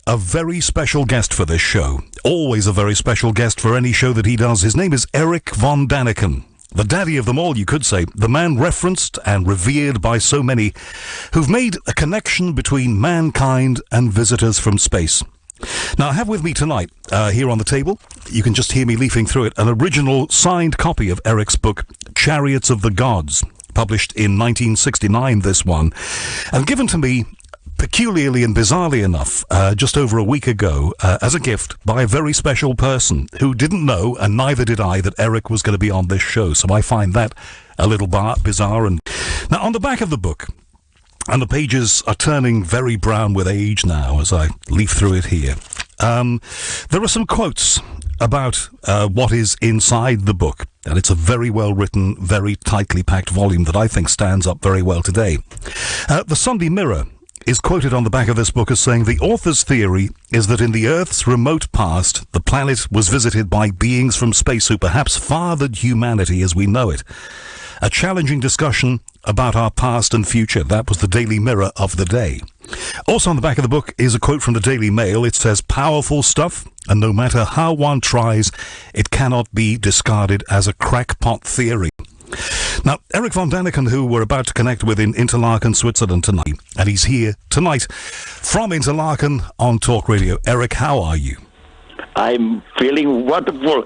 a very special guest for this show. Always a very special guest for any show that he does. His name is Erich von Daniken. The daddy of them all, you could say. The man referenced and revered by so many who've made a connection between mankind and visitors from space. Now, I have with me tonight, here on the table, you can just hear me leafing through it, an original signed copy of Erich's book, Chariots of the Gods, published in 1969, this one, and given to me, peculiarly and bizarrely enough, just over a week ago, as a gift by a very special person who didn't know, and neither did I, that Erich was going to be on this show. So I find that a little bizarre. And now, on the back of the book, and the pages are turning very brown with age now as I leaf through it here, there are some quotes about what is inside the book. And it's a very well-written, very tightly packed volume that I think stands up very well today. The Sunday Mirror is quoted on the back of this book as saying, the author's theory is that in the Earth's remote past, the planet was visited by beings from space who perhaps fathered humanity as we know it. A challenging discussion about our past and future. That was the Daily Mirror of the day. Also on the back of the book is a quote from the Daily Mail. It says, powerful stuff, and no matter how one tries, it cannot be discarded as a crackpot theory. Now, Erich von Daniken, who we're about to connect with in Interlaken, Switzerland tonight, and he's here tonight from Interlaken on Talk Radio. Erich, how are you? I'm feeling wonderful.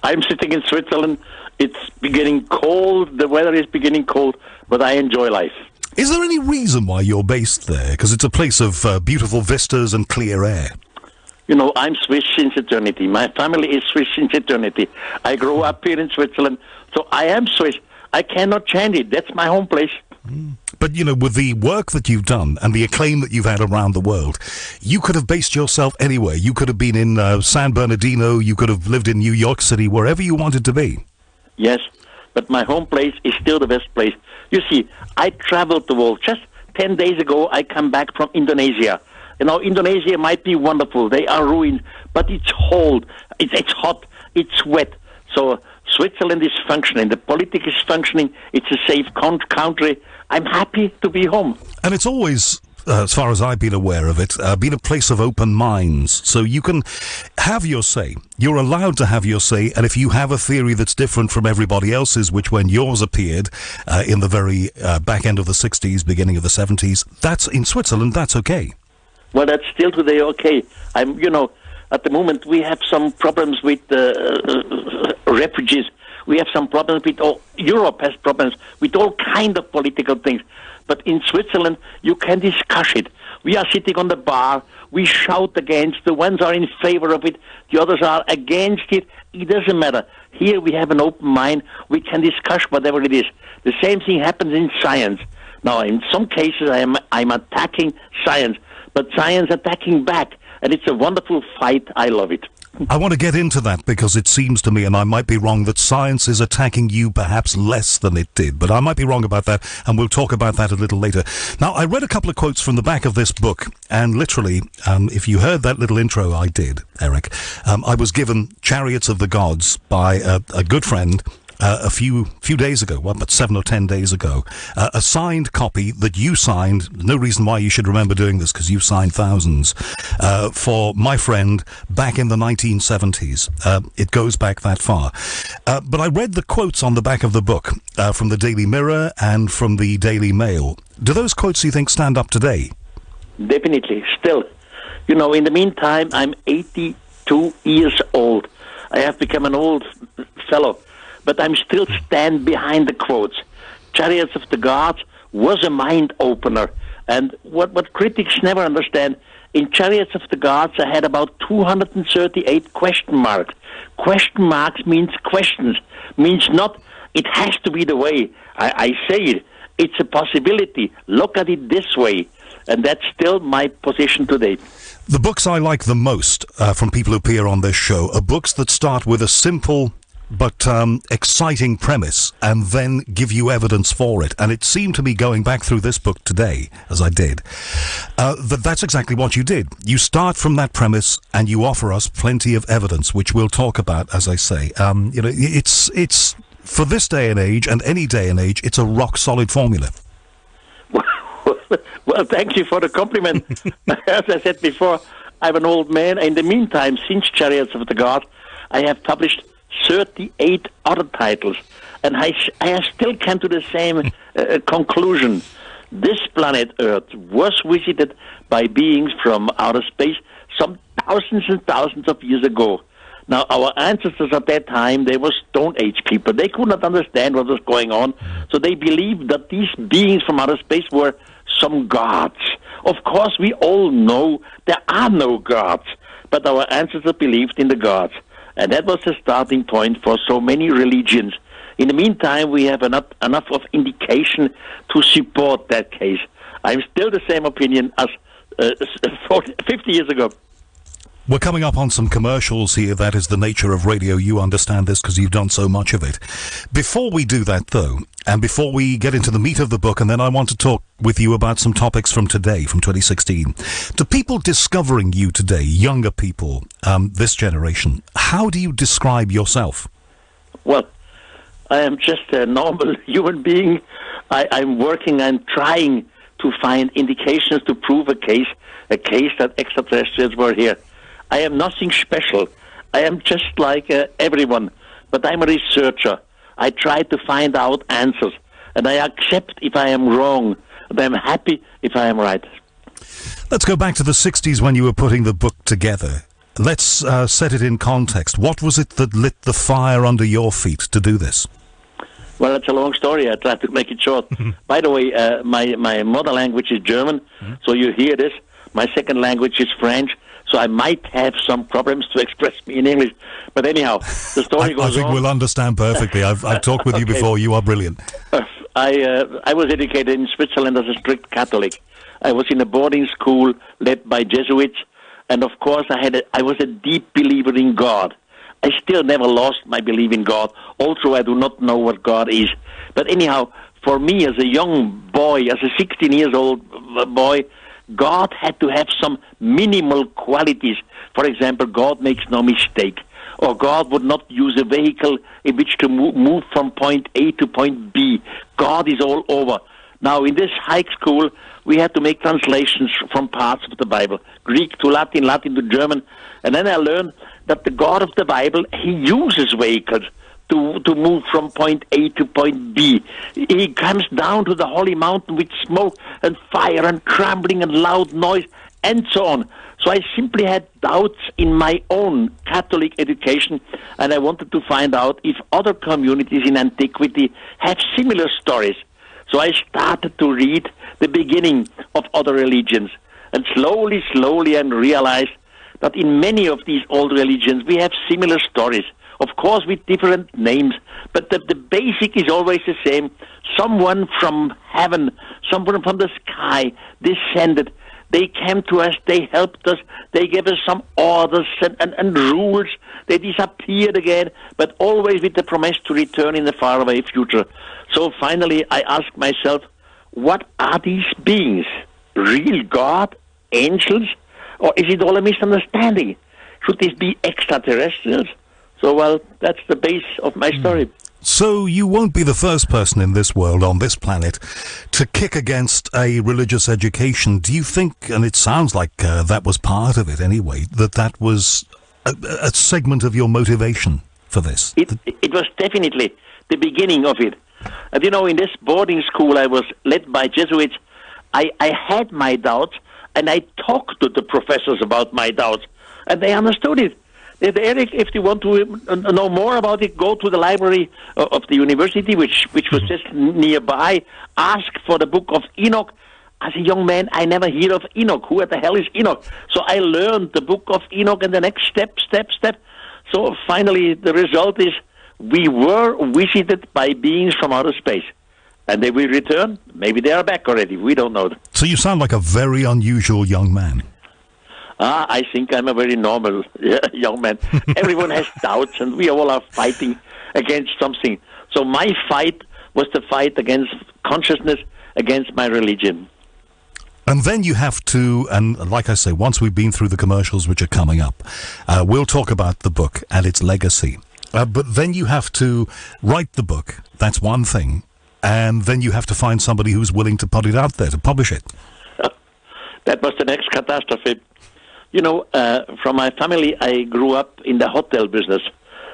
I'm sitting in Switzerland. It's beginning cold. The weather is beginning cold, but I enjoy life. Is there any reason why you're based there? Because it's a place of beautiful vistas and clear air. You know, I'm Swiss since eternity. My family is Swiss since eternity. I grew up here in Switzerland, so I am Swiss. I cannot change it. That's my home place. But, you know, with the work that you've done and the acclaim that you've had around the world, you could have based yourself anywhere. You could have been in San Bernardino. You could have lived in New York City, wherever you wanted to be. Yes, but my home place is still the best place. You see, I traveled the world. Just 10 days ago, I come back from Indonesia. You know, Indonesia might be wonderful. They are ruined, but it's cold. It's hot. It's wet. So Switzerland is functioning. The politics is functioning. It's a safe country. I'm happy to be home. And it's always, as far as I've been aware of it, been a place of open minds. So you can have your say. You're allowed to have your say. And if you have a theory that's different from everybody else's, which when yours appeared in the very back end of the 60s, beginning of the 70s, that's in Switzerland, that's okay. Well, that's still today okay. At the moment we have some problems with refugees. We have some problems with Europe has problems with all kind of political things. But in Switzerland, you can discuss it. We are sitting on the bar. We shout against. The ones are in favor of it. The others are against it. It doesn't matter. Here we have an open mind. We can discuss whatever it is. The same thing happens in science. Now, in some cases, I'm attacking science, but science attacking back. And it's a wonderful fight. I love it. I want to get into that because it seems to me, and I might be wrong, that science is attacking you perhaps less than it did. But I might be wrong about that, and we'll talk about that a little later. Now, I read a couple of quotes from the back of this book, and literally, if you heard that little intro I did, Erich, I was given Chariots of the Gods by a good friend a few days ago, about 7 or 10 days ago, a signed copy that you signed. No reason why you should remember doing this, because you've signed thousands, for my friend back in the 1970s. It goes back that far. But I read the quotes on the back of the book from the Daily Mirror and from the Daily Mail. Do those quotes, you think, stand up today? Definitely, still. You know, in the meantime, I'm 82 years old. I have become an old fellow. But I'm still stand behind the quotes. Chariots of the Gods was a mind-opener. And what critics never understand, in Chariots of the Gods I had about 238 question marks. Question marks means questions. Means not, it has to be the way. I say it. It's a possibility. Look at it this way. And that's still my position today. The books I like the most from people who appear on this show are books that start with a simple but exciting premise and then give you evidence for it. And it seemed to me, going back through this book today, as I did, that's exactly what you did. You start from that premise and you offer us plenty of evidence, which we'll talk about, as I say. It's for this day and age, and any day and age, it's a rock-solid formula. Well, thank you for the compliment. As I said before, I'm an old man. In the meantime, since Chariots of the God, I have published 38 other titles, and I still came to the same conclusion. This planet Earth was visited by beings from outer space some thousands and thousands of years ago. Now, our ancestors at that time, they were Stone Age people. They could not understand what was going on, so they believed that these beings from outer space were some gods. Of course, we all know there are no gods, but our ancestors believed in the gods. And that was the starting point for so many religions. In the meantime, we have enough of indication to support that case. I'm still the same opinion as 50 years ago. We're coming up on some commercials here. That is the nature of radio. You understand this because you've done so much of it. Before we do that, though, and before we get into the meat of the book, and then I want to talk with you about some topics from today, from 2016. To people discovering you today, younger people, this generation, how do you describe yourself? Well, I am just a normal human being. I'm working and trying to find indications to prove a case that extraterrestrials were here. I am nothing special. I am just like everyone, but I'm a researcher. I try to find out answers, and I accept if I am wrong, and I'm happy if I am right. Let's go back to the 60s when you were putting the book together. Let's set it in context. What was it that lit the fire under your feet to do this? Well, it's a long story. I try to make it short. By the way, my mother language is German, so you hear this. My second language is French, so I might have some problems to express me in English. But anyhow, the story goes on. I think we'll understand perfectly. I've talked with you before. You are brilliant. I was educated in Switzerland as a strict Catholic. I was in a boarding school led by Jesuits, and of course I was a deep believer in God. I still never lost my belief in God, although I do not know what God is. But anyhow, for me as a young boy, as a 16-year-old boy, God had to have some minimal qualities. For example, God makes no mistake. Or God would not use a vehicle in which to move from point A to point B. God is all over. Now, in this high school, we had to make translations from parts of the Bible. Greek to Latin, Latin to German. And then I learned that the God of the Bible, he uses vehicles to move from point A to point B. He comes down to the holy mountain with smoke and fire and trembling and loud noise and so on. So I simply had doubts in my own Catholic education, and I wanted to find out if other communities in antiquity have similar stories. So I started to read the beginning of other religions, and slowly I realized that in many of these old religions we have similar stories. Of course, with different names, but the basic is always the same. Someone from heaven, someone from the sky descended. They came to us, they helped us, they gave us some orders and rules. They disappeared again, but always with the promise to return in the faraway future. So finally, I asked myself, what are these beings? Real God? Angels? Or is it all a misunderstanding? Should these be extraterrestrials? So, well, that's the base of my story. So you won't be the first person in this world, on this planet, to kick against a religious education. Do you think, and it sounds like that was part of it anyway, that was a segment of your motivation for this? It was definitely the beginning of it. And you know, in this boarding school I was led by Jesuits, I had my doubts, and I talked to the professors about my doubts, and they understood it. They said, Erich, if you want to know more about it, go to the library of the university, which was just nearby. Ask for the book of Enoch. As a young man, I never heard of Enoch. Who the hell is Enoch? So I learned the book of Enoch, and the next step. So finally, the result is we were visited by beings from outer space. And they will return. Maybe they are back already. We don't know. So you sound like a very unusual young man. I think I'm a very normal young man. Everyone has doubts, and we all are fighting against something. So my fight was the fight against consciousness, against my religion. And then you have to, and like I say, once we've been through the commercials which are coming up, we'll talk about the book and its legacy. But then you have to write the book. That's one thing. And then you have to find somebody who's willing to put it out there, to publish it. That was the next catastrophe. From my family, I grew up in the hotel business.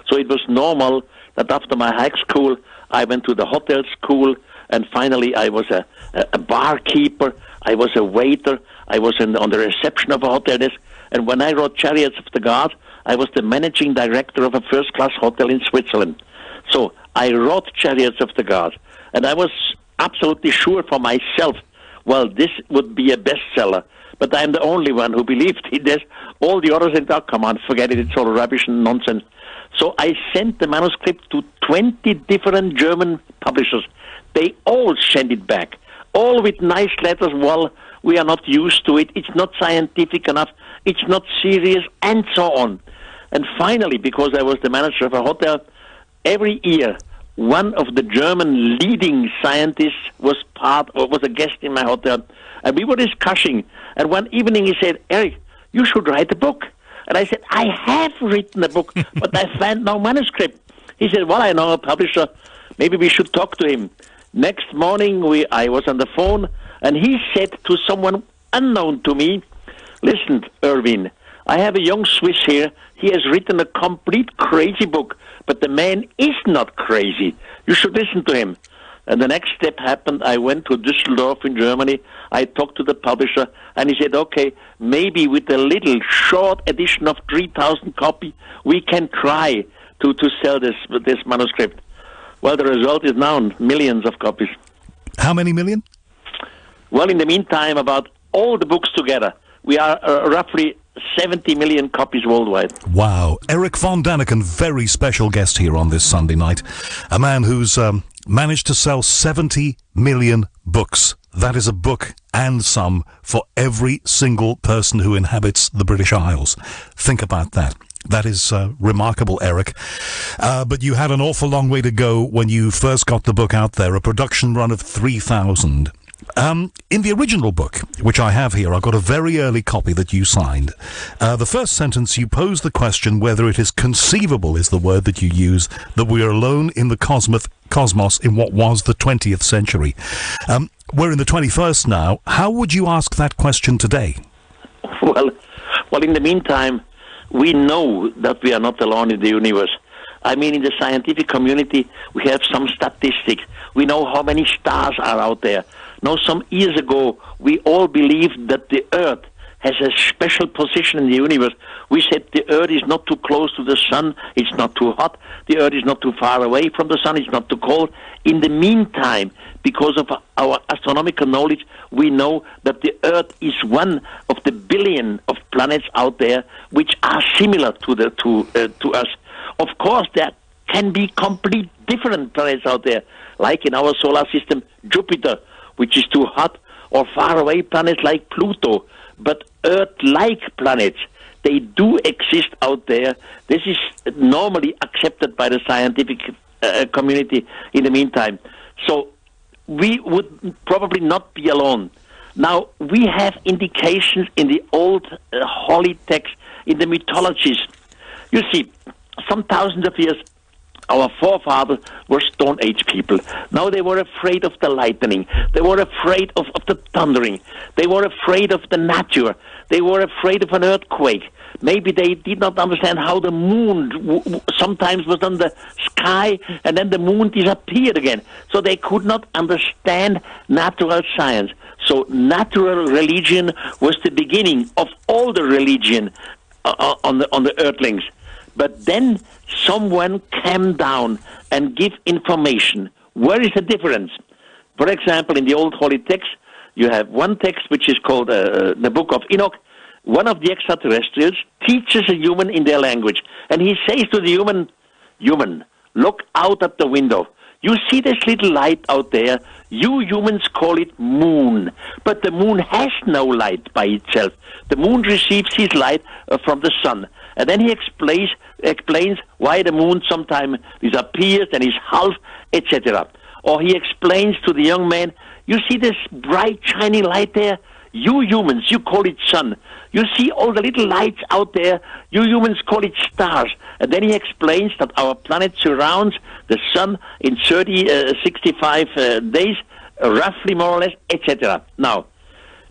So it was normal that after my high school, I went to the hotel school, and finally I was a barkeeper, I was a waiter, I was on the reception of a hotel desk, and when I wrote Chariots of the Gods, I was the managing director of a first-class hotel in Switzerland. So I wrote Chariots of the Gods, and I was absolutely sure for myself, well, this would be a bestseller. But I'm the only one who believed in this. All the others said, oh, come on, forget it, it's all rubbish and nonsense. So I sent the manuscript to 20 different German publishers. They all sent it back, all with nice letters. Well, we are not used to it. It's not scientific enough. It's not serious, and so on. And finally, because I was the manager of a hotel, every year, one of the German leading scientists was a guest in my hotel, and we were discussing. And one evening he said, Erich, you should write a book. And I said, I have written a book, but I found no manuscript. He said, well, I know a publisher. Maybe we should talk to him. Next morning, I was on the phone, and he said to someone unknown to me, listen, Erwin, I have a young Swiss here. He has written a complete crazy book, but the man is not crazy. You should listen to him. And the next step happened. I went to Düsseldorf in Germany. I talked to the publisher, and he said, okay, maybe with a little short edition of 3,000 copies, we can try to sell this manuscript. Well, the result is now millions of copies. How many million? Well, in the meantime, about all the books together, we are roughly 70 million copies worldwide. Wow. Erich von Daniken, very special guest here on this Sunday night. A man who's managed to sell 70 million books. That is a book and some for every single person who inhabits the British Isles. Think about that. That is remarkable, Erich. But you had an awful long way to go when you first got the book out there, a production run of 3,000. In the original book, which I have here, I've got a very early copy that you signed. The first sentence, you pose the question whether it is conceivable, is the word that you use, that we are alone in the cosmos in what was the 20th century. We're in the 21st now. How would you ask that question today? Well, in the meantime, we know that we are not alone in the universe. I mean, in the scientific community, we have some statistics. We know how many stars are out there. Now, some years ago, we all believed that the Earth has a special position in the universe. We said the Earth is not too close to the sun, it's not too hot, the Earth is not too far away from the sun, it's not too cold. In the meantime, because of our astronomical knowledge, we know that the Earth is one of the billion of planets out there which are similar to us. Of course, there can be complete different planets out there, like in our solar system, Jupiter, which is too hot, or faraway planets like Pluto. But Earth-like planets, they do exist out there. This is normally accepted by the scientific community in the meantime. So we would probably not be alone. Now, we have indications in the old holy texts, in the mythologies. You see, some thousands of years, our forefathers were Stone Age people. Now they were afraid of the lightning. They were afraid of the thundering. They were afraid of the nature. They were afraid of an earthquake. Maybe they did not understand how the moon sometimes was on the sky and then the moon disappeared again. So they could not understand natural science. So natural religion was the beginning of all the religion on the earthlings. But then someone came down and give information. Where is the difference? For example, in the old holy text, you have one text which is called the Book of Enoch. One of the extraterrestrials teaches a human in their language. And he says to the human, look out at the window. You see this little light out there. You humans call it moon. But the moon has no light by itself. The moon receives its light from the sun. And then he explains why the moon sometimes disappears and is half, etc. Or he explains to the young man, you see this bright, shining light there? You humans, you call it sun. You see all the little lights out there? You humans call it stars. And then he explains that our planet surrounds the sun in 65 days, roughly more or less, etc. Now,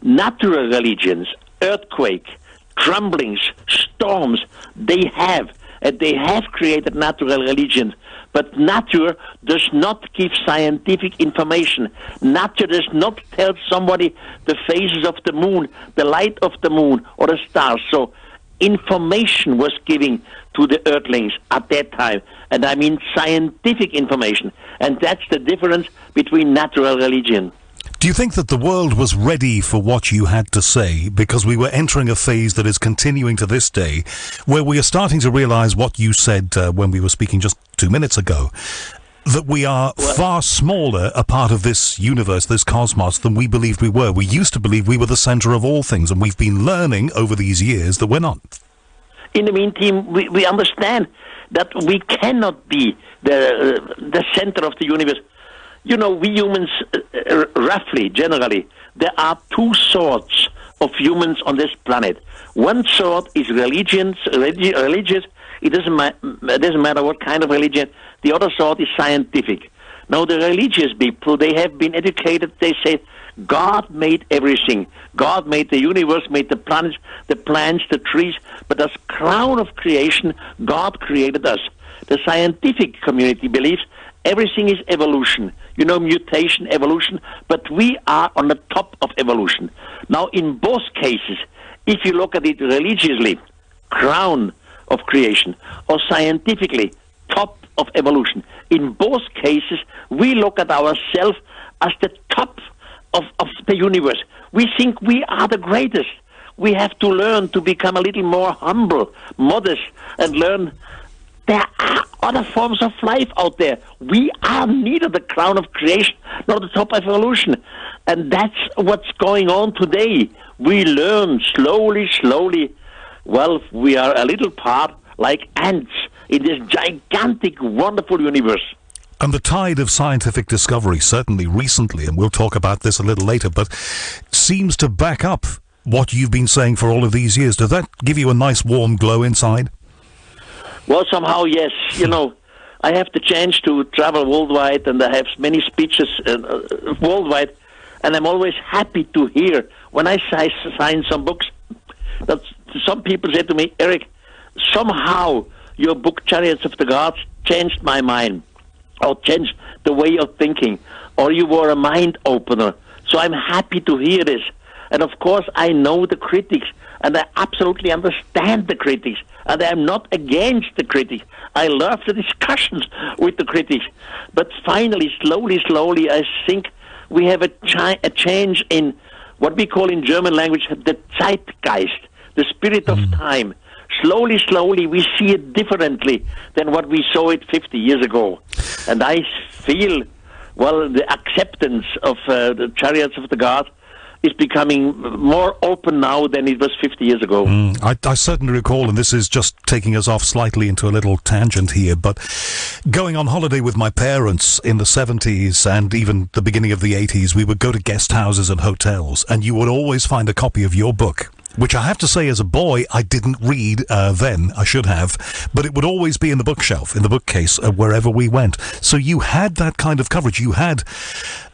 natural religions, earthquake, crumblings, storms, they have. And they have created natural religions. But nature does not give scientific information. Nature does not tell somebody the phases of the moon, the light of the moon, or the stars. So information was given to the earthlings at that time. And I mean scientific information. And that's the difference between natural religion. Do you think that the world was ready for what you had to say? Because we were entering a phase that is continuing to this day, where we are starting to realize what you said when we were speaking just 2 minutes ago, that we are far smaller a part of this universe, this cosmos, than we believed we were. We used to believe we were the center of all things, and we've been learning over these years that we're not. In the meantime, we understand that we cannot be the center of the universe. You know, we humans, roughly, generally, there are two sorts of humans on this planet. One sort is religious. It doesn't matter what kind of religion. The other sort is scientific. Now, the religious people, they have been educated. They say, God made everything. God made the universe, made the planets, the plants, the trees. But as crown of creation, God created us. The scientific community believes everything is evolution. You know, mutation, evolution, but we are on the top of evolution. Now, in both cases, if you look at it religiously, crown of creation, or scientifically, top of evolution, in both cases, we look at ourselves as the top of the universe. We think we are the greatest. We have to learn to become a little more humble, modest, and learn there are other forms of life out there. We are neither the crown of creation nor the top of evolution. And that's what's going on today. We learn slowly. Well, we are a little part like ants in this gigantic, wonderful universe. And the tide of scientific discovery, certainly recently, and we'll talk about this a little later, but seems to back up what you've been saying for all of these years. Does that give you a nice warm glow inside? Well, somehow, yes. You know, I have the chance to travel worldwide, and I have many speeches worldwide, and I'm always happy to hear when I sign some books that some people say to me, Erich, somehow your book Chariots of the Gods changed my mind, or changed the way of thinking, or you were a mind opener. So I'm happy to hear this. And of course, I know the critics, and I absolutely understand the critics, and I'm not against the critics. I love the discussions with the critics. But finally, slowly, I think we have a change in what we call in German language the Zeitgeist, the spirit of time. Slowly, we see it differently than what we saw it 50 years ago. And I feel, well, the acceptance of the Chariots of the Gods is becoming more open now than it was 50 years ago. I certainly recall, and this is just taking us off slightly into a little tangent here, but going on holiday with my parents in the 70s and even the beginning of the 80s, we would go to guest houses and hotels, and you would always find a copy of your book, which I have to say as a boy I didn't read then. I should have, but it would always be in the bookshelf, in the bookcase, wherever we went. So you had that kind of coverage. You had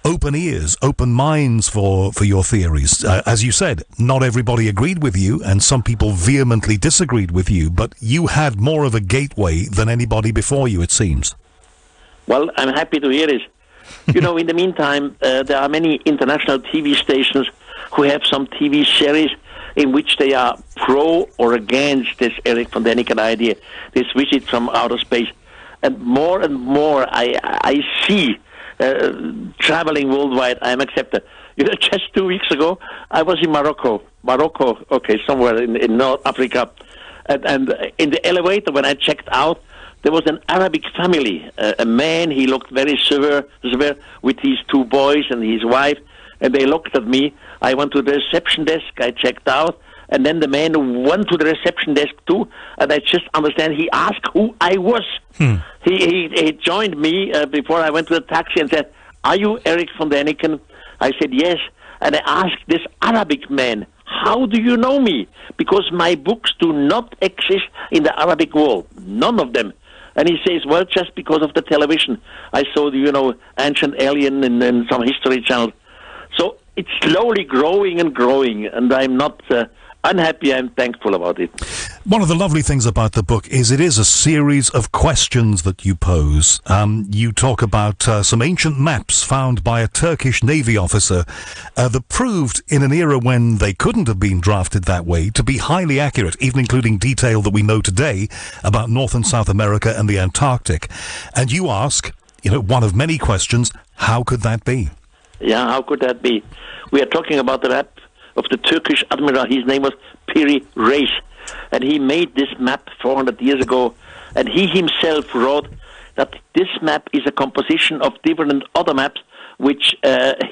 open ears, open minds for your theories. As you said, not everybody agreed with you, and some people vehemently disagreed with you, but you had more of a gateway than anybody before you, it seems. Well, I'm happy to hear this. You know, in the meantime, there are many international TV stations who have some TV series in which they are pro or against this Erich von Daniken idea, this visit from outer space. And more I see traveling worldwide, I am accepted. You know, just 2 weeks ago, I was in Morocco, okay, somewhere in North Africa. And in the elevator, when I checked out, there was an Arabic family, a man, he looked very severe, with his 2 boys and his wife, and they looked at me. I went to the reception desk, I checked out, and then the man went to the reception desk too, and I just understand he asked who I was. He joined me before I went to the taxi and said, "Are you Erich von Daniken?" I said, "Yes." And I asked this Arabic man, "How do you know me?" Because my books do not exist in the Arabic world, none of them. And he says, "Well, just because of the television. I saw the, Ancient Alien and some History Channel." So it's slowly growing, and I'm not unhappy. I'm thankful about it. One of the lovely things about the book is it is a series of questions that you pose. You talk about some ancient maps found by a Turkish Navy officer that proved in an era when they couldn't have been drafted that way to be highly accurate, even including detail that we know today about North and South America and the Antarctic. And you ask, one of many questions, how could that be? Yeah, how could that be? We are talking about the map of the Turkish admiral. His name was Erich, and he made this map 400 years ago, and he himself wrote that this map is a composition of different other maps which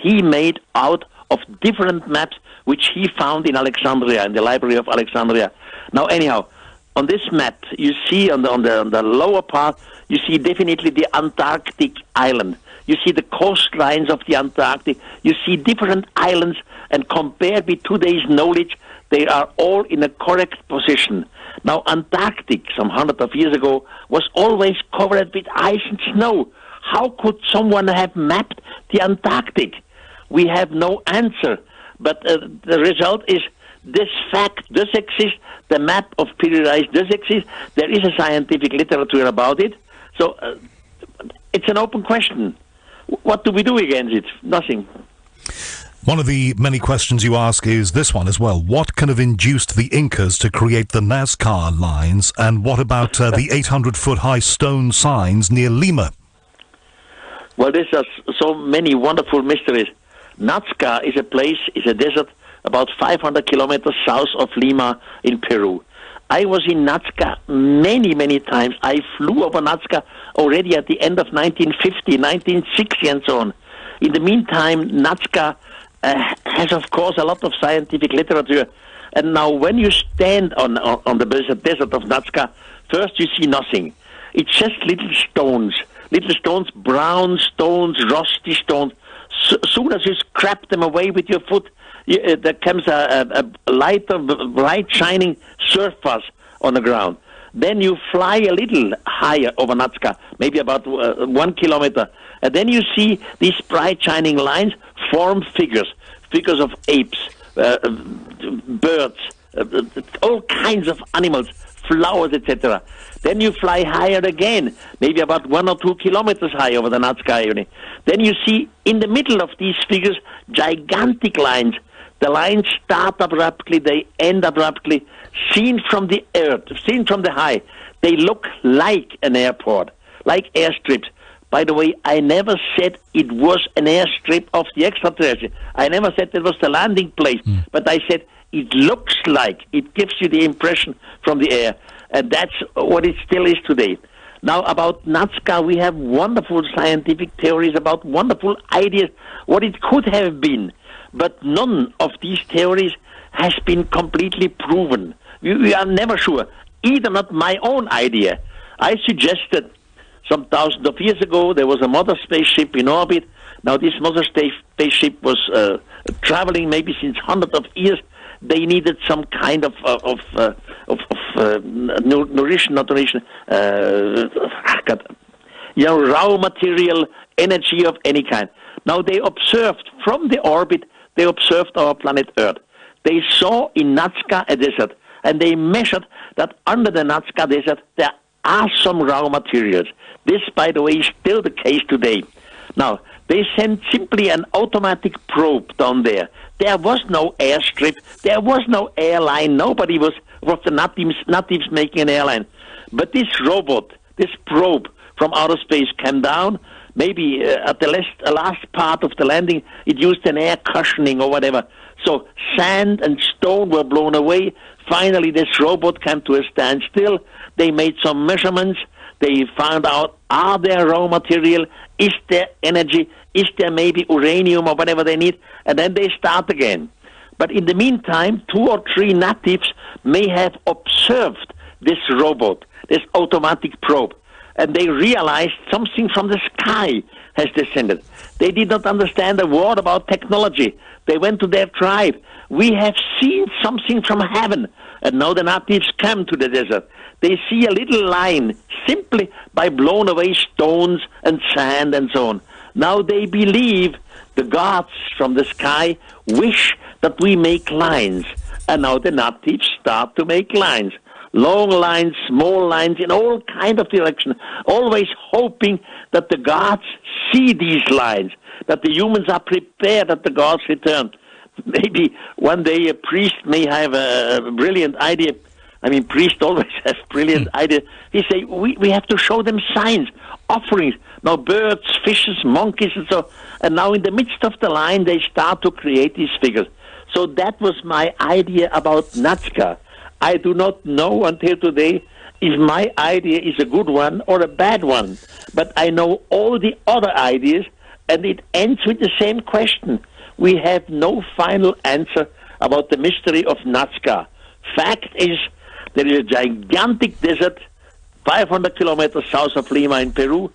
he made out of different maps which he found in Alexandria, in the Library of Alexandria. Now, anyhow, on this map, you see on the lower part, you see definitely the Antarctic island. You see the coastlines of the Antarctic. You see different islands, and compared with today's knowledge, they are all in a correct position. Now, Antarctic, some hundreds of years ago, was always covered with ice and snow. How could someone have mapped the Antarctic? We have no answer. But the result is this fact does exist. The map of Erich does exist. There is a scientific literature about it. So it's an open question. What do we do against it? Nothing. One of the many questions you ask is this one as well. What can have induced the Incas to create the Nazca lines? And what about the 800-foot-high stone signs near Lima? Well, there's so many wonderful mysteries. Nazca is a place, is a desert about 500 kilometers south of Lima in Peru. I was in Nazca many, many times. I flew over Nazca already at the end of 1950, 1960, and so on. In the meantime, Nazca has, of course, a lot of scientific literature. And now when you stand on the desert of Nazca, first you see nothing. It's just little stones, brown stones, rusty stones. Soon as you scrape them away with your foot, there comes a lighter, bright, shining surface on the ground. Then you fly a little higher over Nazca, maybe about 1 kilometer, and then you see these bright, shining lines form figures of apes, birds, all kinds of animals, flowers, etc. Then you fly higher again, maybe about 1 or 2 kilometers high over the Nazca area. Then you see in the middle of these figures gigantic lines. The lines start abruptly, they end abruptly. Seen from the earth, seen from the high, they look like an airport, like airstrips. By the way, I never said it was an airstrip of the extraterrestrial. I never said it was the landing place, but I said it looks like, it gives you the impression from the air. And that's what it still is today. Now, about Nazca, we have wonderful scientific theories about wonderful ideas, what it could have been. But none of these theories has been completely proven. We are never sure. Either not my own idea. I suggested some thousands of years ago there was a mother spaceship in orbit. Now this mother spaceship was traveling maybe since hundreds of years. They needed some kind of raw material, energy of any kind. Now they observed from the orbit, they observed our planet Earth. They saw in Nazca a desert, and they measured that under the Nazca desert there are some raw materials. This, by the way, is still the case today. Now, they sent simply an automatic probe down there. There was no airstrip, there was no airline, nobody was the natives making an airline. But this robot, this probe from outer space came down. Maybe at the last part of the landing, it used an air cushioning or whatever. So sand and stone were blown away. Finally, this robot came to a standstill. They made some measurements. They found out, are there raw material? Is there energy? Is there maybe uranium or whatever they need? And then they start again. But in the meantime, 2 or 3 natives may have observed this robot, this automatic probe. And they realized something from the sky has descended. They did not understand a word about technology. They went to their tribe. We have seen something from heaven. And now the natives come to the desert. They see a little line simply by blown away stones and sand and so on. Now they believe the gods from the sky wish that we make lines. And now the natives start to make lines. Long lines, small lines, in all kind of direction. Always hoping that the gods see these lines, that the humans are prepared that the gods return. Maybe one day a priest may have a brilliant idea. I mean, priests always have brilliant ideas. He say, we have to show them signs, offerings. Now birds, fishes, monkeys, and so. And now in the midst of the line, they start to create these figures. So that was my idea about Nazca. I do not know until today if my idea is a good one or a bad one. But I know all the other ideas, and it ends with the same question. We have no final answer about the mystery of Nazca. Fact is, there is a gigantic desert 500 kilometers south of Lima in Peru.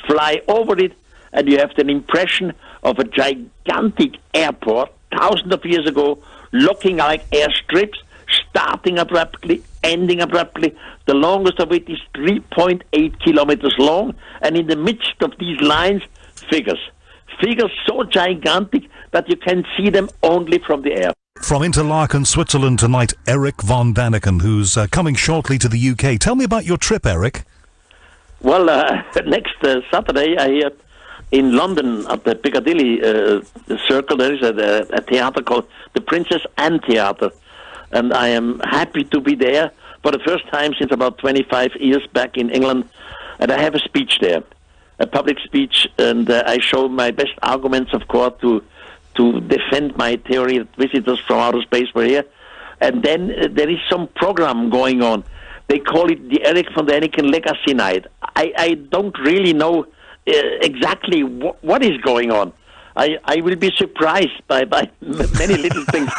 Fly over it, and you have an impression of a gigantic airport thousands of years ago, looking like airstrips, starting abruptly, ending abruptly. The longest of it is 3.8 kilometers long, and in the midst of these lines, figures. Figures so gigantic that you can see them only from the air. From Interlaken, Switzerland tonight, Erich von Daniken, who's coming shortly to the UK. Tell me about your trip, Erich. Well, next Saturday, I hear in London at the Piccadilly Circle, there is a theatre called the Princess Anne Theatre. And I am happy to be there for the first time since about 25 years back in England. And I have a speech there, a public speech, and I show my best arguments of course to defend my theory that visitors from outer space were here. And then there is some program going on. They call it the Erich von Daniken Legacy Night. I don't really know exactly what is going on. I will be surprised by many little things.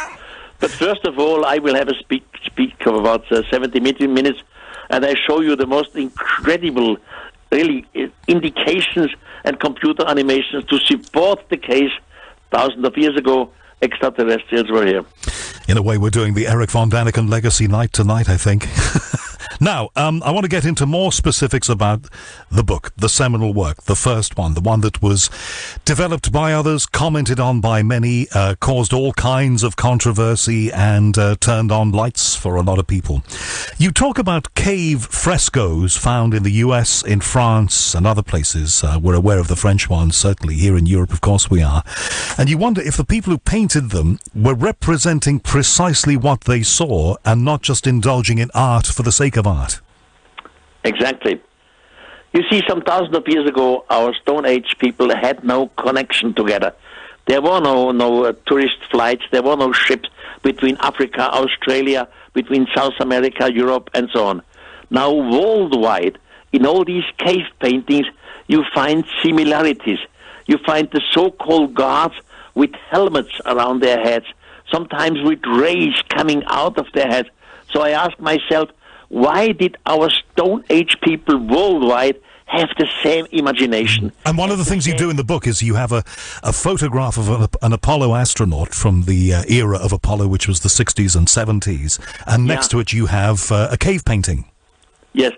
But first of all, I will have a speak of about 70 minutes, and I show you the most incredible, really, indications and computer animations to support the case. Thousands of years ago, extraterrestrials were here. In a way, we're doing the Erich von Daniken Legacy Night tonight, I think. Now, I want to get into more specifics about the book, the seminal work, the first one, the one that was developed by others, commented on by many, caused all kinds of controversy and turned on lights for a lot of people. You talk about cave frescoes found in the US, in France and other places. We're aware of the French ones, certainly here in Europe, of course we are. And you wonder if the people who painted them were representing precisely what they saw and not just indulging in art for the sake of art. Exactly. You see, some thousands of years ago, our Stone Age people had no connection together. There were no tourist flights. There were no ships between Africa, Australia, between South America, Europe, and so on. Now, worldwide, in all these cave paintings, you find similarities. You find the so-called gods with helmets around their heads, sometimes with rays coming out of their heads. So I ask myself, why did our Stone Age people worldwide have the same imagination? And one of the things you do in the book is you have a photograph of an Apollo astronaut from the era of Apollo, which was the 60s and 70s, and next to it you have a cave painting. Yes.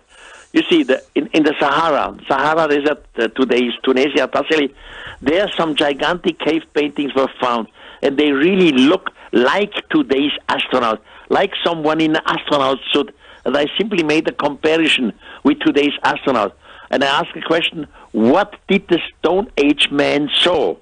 You see, in the Sahara Desert, today's Tunisia, Tassili, there some gigantic cave paintings were found, and they really look like today's astronauts, like someone in an astronaut suit. And I simply made a comparison with today's astronauts. And I asked the question, what did the Stone Age man saw?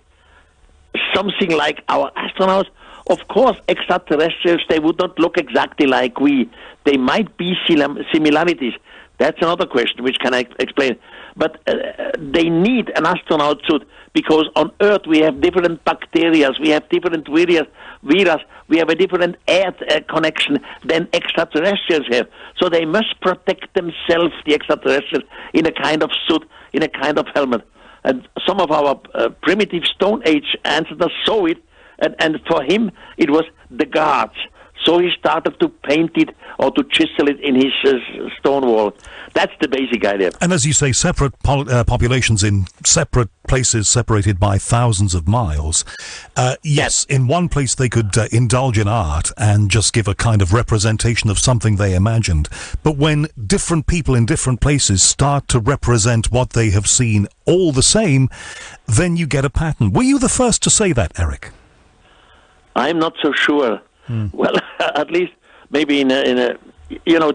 Something like our astronauts? Of course, extraterrestrials, they would not look exactly like we. They might be similarities. That's another question, which can I explain. But they need an astronaut suit because on Earth we have different bacteria, we have different virus, we have a different air connection than extraterrestrials have. So they must protect themselves, the extraterrestrials, in a kind of suit, in a kind of helmet. And some of our primitive Stone Age ancestors saw it, and for him it was the gods. So he started to paint it or to chisel it in his stone wall. That's the basic idea. And as you say, separate populations in separate places separated by thousands of miles. Yes, in one place they could indulge in art and just give a kind of representation of something they imagined. But when different people in different places start to represent what they have seen all the same, then you get a pattern. Were you the first to say that, Erich? I'm not so sure. Well, at least maybe in a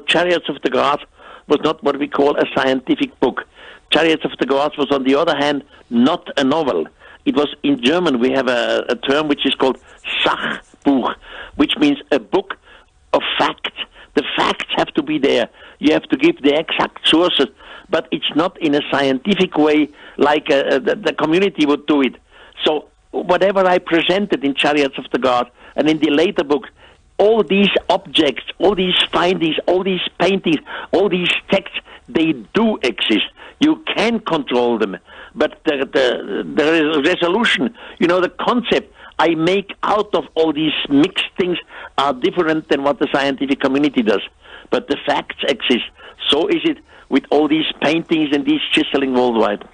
Chariots of the Gods was not what we call a scientific book. Chariots of the Gods was, on the other hand, not a novel. It was, in German, we have a term which is called Sachbuch, which means a book of facts. The facts have to be there. You have to give the exact sources, but it's not in a scientific way like the community would do it. So whatever I presented in Chariots of the Gods and in the later books, all these objects, all these findings, all these paintings, all these texts, they do exist. You can control them. But the resolution, the concept I make out of all these mixed things are different than what the scientific community does. But the facts exist. So is it with all these paintings and these chiseling worldwide.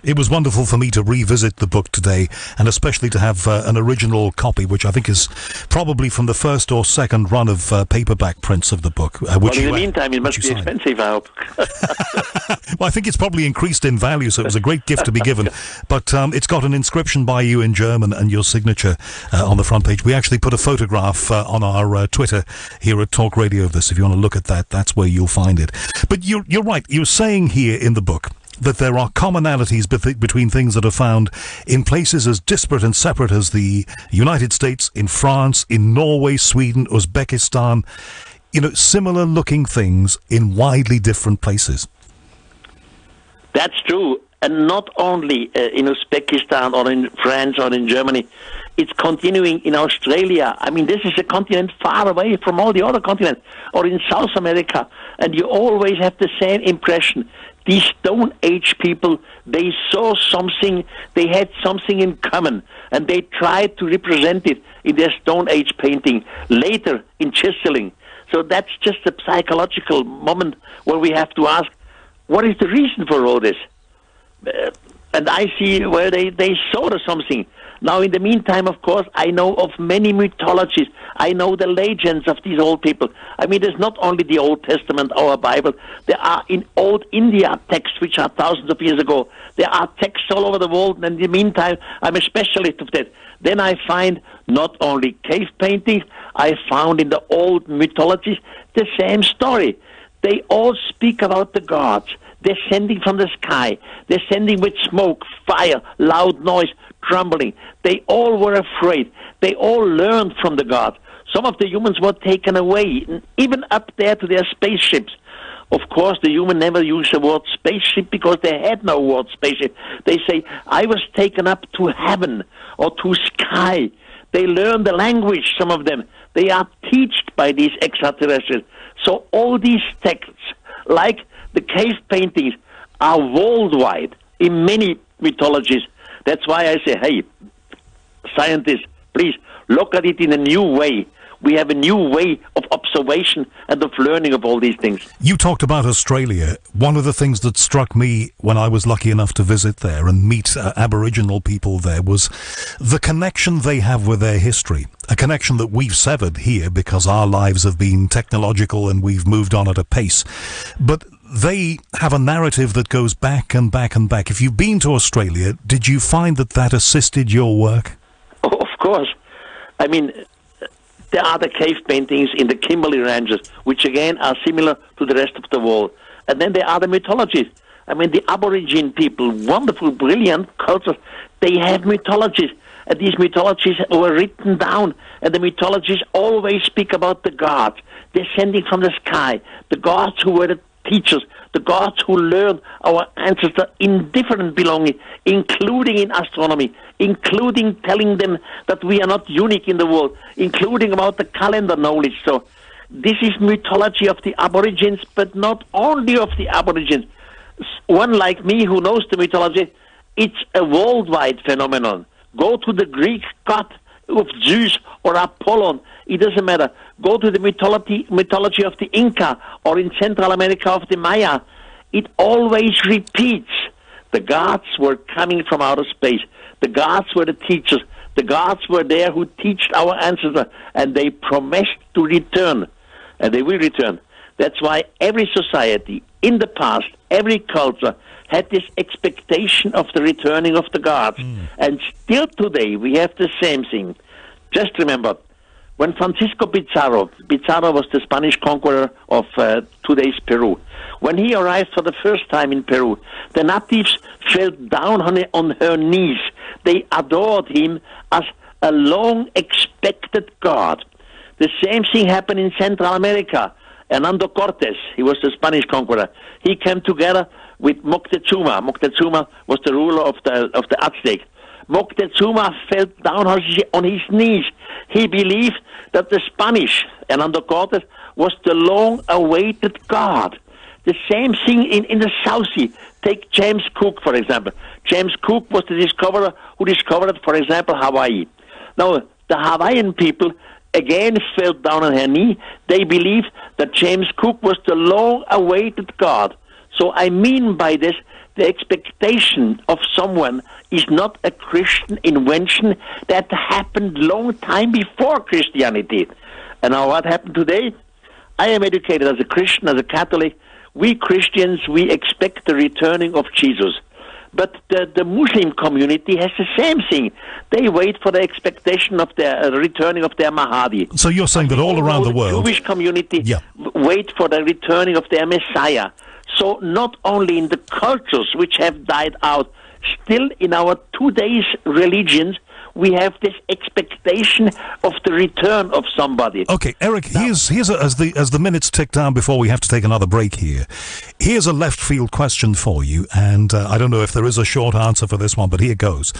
It was wonderful for me to revisit the book today, and especially to have an original copy, which I think is probably from the first or second run of paperback prints of the book. Well, in the meantime, it must be expensive, I hope. Well, I think it's probably increased in value, so it was a great gift to be given. But it's got an inscription by you in German and your signature on the front page. We actually put a photograph on our Twitter here at Talk Radio of this. If you want to look at that, that's where you'll find it. But you're right. You're saying here in the book that there are commonalities between things that are found in places as disparate and separate as the United States, in France, in Norway, Sweden, Uzbekistan, similar looking things in widely different places. That's true. And not only in Uzbekistan or in France or in Germany, it's continuing in Australia. I mean, this is a continent far away from all the other continents, or in South America, and you always have the same impression. These Stone Age people, they saw something, they had something in common, and they tried to represent it in their Stone Age painting, later in chiseling. So that's just a psychological moment where we have to ask, what is the reason for all this? And I see where they saw something. Now, in the meantime, of course, I know of many mythologies. I know the legends of these old people. I mean, there's not only the Old Testament, our Bible. There are in old India texts, which are thousands of years ago. There are texts all over the world, and in the meantime, I'm a specialist of that. Then I find not only cave paintings, I found in the old mythologies the same story. They all speak about the gods descending from the sky, descending with smoke, fire, loud noise, trembling. They all were afraid. They all learned from the gods. Some of the humans were taken away, even up there to their spaceships. Of course, the human never used the word spaceship because they had no word spaceship. They say, I was taken up to heaven or to sky. They learn the language, some of them. They are taught by these extraterrestrials. So all these texts, like the cave paintings, are worldwide in many mythologies. That's why I say, hey, scientists, please look at it in a new way. We have a new way of observation and of learning of all these things. You talked about Australia. One of the things that struck me when I was lucky enough to visit there and meet Aboriginal people there was the connection they have with their history, a connection that we've severed here because our lives have been technological and we've moved on at a pace. But they have a narrative that goes back and back and back. If you've been to Australia, did you find that assisted your work? Oh, of course. I mean, there are the cave paintings in the Kimberley Ranges, which again are similar to the rest of the world. And then there are the mythologies. I mean, the Aborigine people, wonderful, brilliant cultures, they have mythologies. And these mythologies were written down. And the mythologies always speak about the gods descending from the sky, the gods who were the teachers, the gods who learned our ancestors in different belongings, including in astronomy, including telling them that we are not unique in the world, including about the calendar knowledge. So this is mythology of the Aborigines, but not only of the Aborigines. One like me who knows the mythology, it's a worldwide phenomenon. Go to the Greek god of Zeus or Apollon, it doesn't matter. Go to the mythology of the Inca or in Central America of the Maya. It always repeats. The gods were coming from outer space. The gods were the teachers. The gods were there who taught our ancestors, and they promised to return, and they will return. That's why every society in the past, every culture, had this expectation of the returning of the gods. And still today, we have the same thing. Just remember, When Francisco Pizarro was the Spanish conqueror of today's Peru, when he arrived for the first time in Peru, the natives fell down on her knees. They adored him as a long-expected god. The same thing happened in Central America. Hernando Cortés, he was the Spanish conqueror. He came together with Moctezuma. Moctezuma was the ruler of the Aztecs. Moctezuma fell down on his knees. He believed that the Spanish, Hernando Cortés, was the long-awaited god. The same thing in the South Sea. Take James Cook, for example. James Cook was the discoverer who discovered, for example, Hawaii. Now, the Hawaiian people again fell down on her knee. They believed that James Cook was the long-awaited god. So I mean by this, the expectation of someone is not a Christian invention that happened long time before Christianity. And now what happened today? I am educated as a Christian, as a Catholic. We Christians, we expect the returning of Jesus. But the Muslim community has the same thing. They wait for the expectation of the returning of their Mahdi. So you're saying that all around the world... The Jewish community wait for the returning of their Messiah. So not only in the cultures which have died out, still in our today's religions, we have this expectation of the return of somebody. Okay, Erich, here's as the minutes tick down before we have to take another break here. Here's a left field question for you, and I don't know if there is a short answer for this one, but here goes.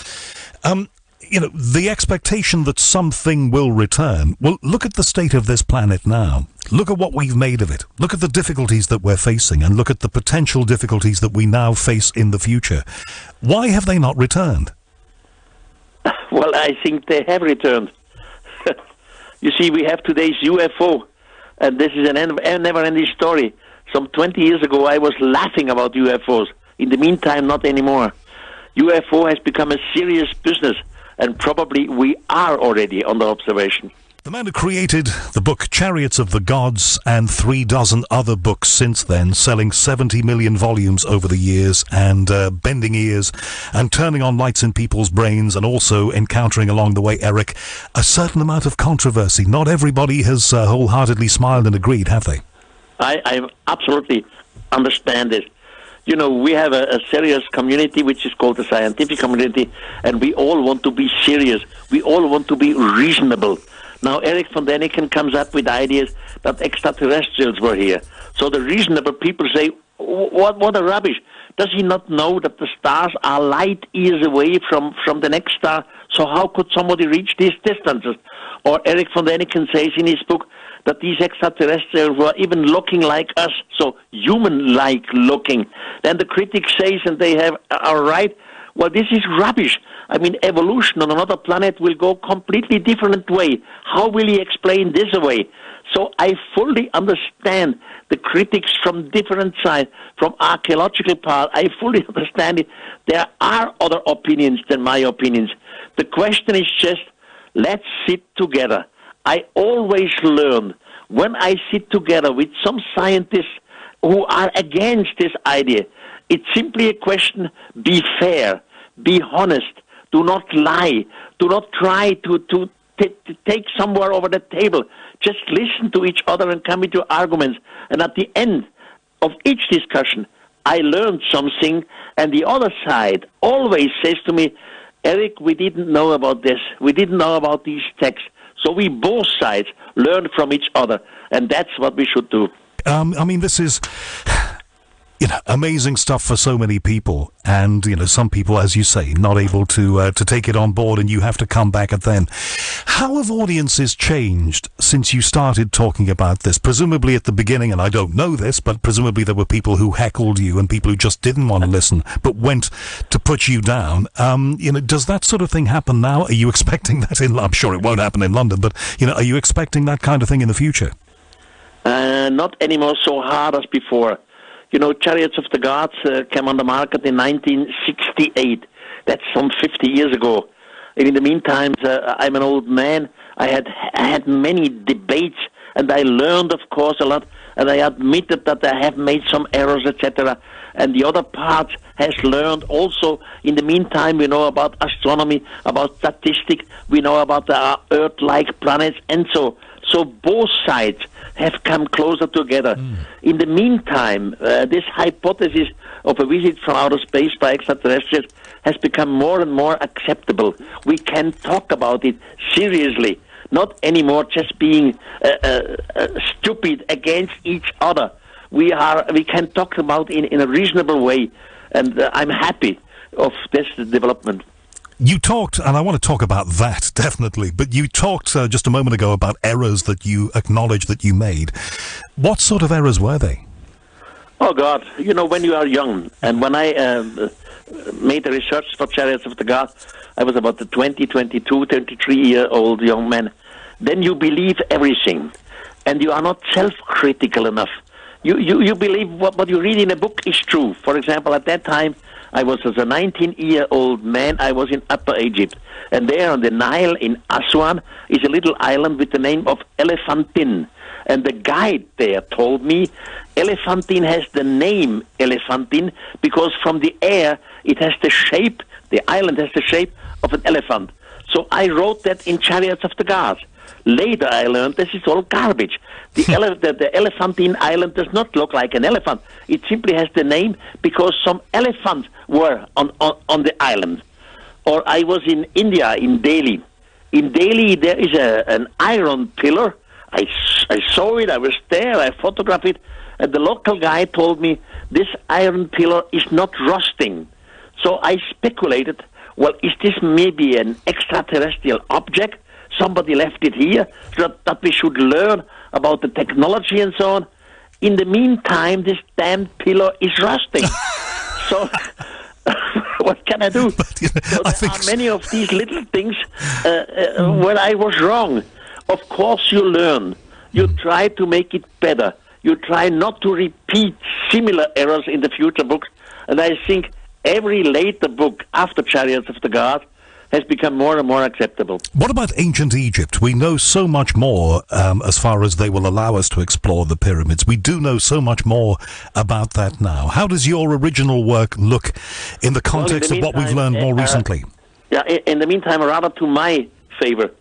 The expectation that something will return. Well, look at the state of this planet now. Look at what we've made of it. Look at the difficulties that we're facing, and look at the potential difficulties that we now face in the future. Why have they not returned? Well, I think they have returned. You see, we have today's UFO, and this is a never-ending story. Some 20 years ago, I was laughing about UFOs. In the meantime, not anymore. UFO has become a serious business, and probably we are already under observation. The man who created the book Chariots of the Gods and 36 other books since then, selling 70 million volumes over the years and bending ears and turning on lights in people's brains, and also encountering along the way, Erich, a certain amount of controversy. Not everybody has wholeheartedly smiled and agreed, have they? I absolutely understand it. You know, we have a serious community which is called the scientific community, and we all want to be serious. We all want to be reasonable. Now, Erich von Daniken comes up with ideas that extraterrestrials were here. So the reasonable people say, what a rubbish. Does he not know that the stars are light years away from the next star? So how could somebody reach these distances? Or Erich von Daniken says in his book that these extraterrestrials were even looking like us, so human-like looking. Then the critics say, and they are right, well, this is rubbish. I mean, evolution on another planet will go completely different way. How will he explain this away? So I fully understand the critics from different sides, from archaeological part. I fully understand it. There are other opinions than my opinions. The question is just, let's sit together. I always learn when I sit together with some scientists who are against this idea. It's simply a question, be fair, be honest, do not lie, do not try to take somewhere over the table. Just listen to each other and come into arguments. And at the end of each discussion, I learned something, and the other side always says to me, Erich, we didn't know about this, we didn't know about these texts. So we both sides learn from each other, and that's what we should do. I mean, this is, amazing stuff for so many people, and some people, as you say, not able to take it on board, and you have to come back at them. How have audiences changed since you started talking about this? Presumably at the beginning, and I don't know this, but presumably there were people who heckled you and people who just didn't want to listen but went to put you down. Does that sort of thing happen now? Are you expecting that I'm sure it won't happen in London, but are you expecting that kind of thing in the future? Not anymore so hard as before. Chariots of the Gods came on the market in 1968. That's some 50 years ago. And in the meantime, I'm an old man. I had many debates, and I learned, of course, a lot and I admitted that I have made some errors, etc. And the other part has learned also. In the meantime, we know about astronomy, about statistics, we know about the Earth-like planets, and so both sides have come closer together. In the meantime, this hypothesis of a visit from outer space by extraterrestrials has become more and more acceptable. We can talk about it seriously, not anymore just being stupid against each other. We can talk about it in a reasonable way, and I'm happy of this development. You talked, and I want to talk about that, definitely, but you talked just a moment ago about errors that you acknowledged that you made. What sort of errors were they? Oh, God. You know, when you are young, and when I made the research for Chariots of the Gods, I was about 22, 23-year-old young man. Then you believe everything, and you are not self-critical enough. You believe what you read in a book is true. For example, at that time, I was, as a 19-year-old man, I was in Upper Egypt. And there on the Nile in Aswan is a little island with the name of Elephantine. And the guide there told me Elephantine has the name Elephantine because from the air it has the shape, the island has the shape of an elephant. So I wrote that in Chariots of the Gods. Later I learned this is all garbage. The Elephantine Island does not look like an elephant. It simply has the name because some elephants were on the island. Or I was in India, in Delhi. In Delhi there is an iron pillar. I saw it, I was there, I photographed it, and the local guy told me this iron pillar is not rusting. So I speculated, well, is this maybe an extraterrestrial object? Somebody left it here so that we should learn about the technology and so on. In the meantime, this damn pillar is rusting. So what can I do? But, you know, so there are many of these little things where I was wrong. Of course you learn. You try to make it better. You try not to repeat similar errors in the future books. And I think every later book after Chariots of the Gods has become more and more acceptable. What about ancient Egypt? We know so much more as far as they will allow us to explore the pyramids. We do know so much more about that now. How does your original work look in the context of what we've learned more recently? In the meantime, rather to my favor.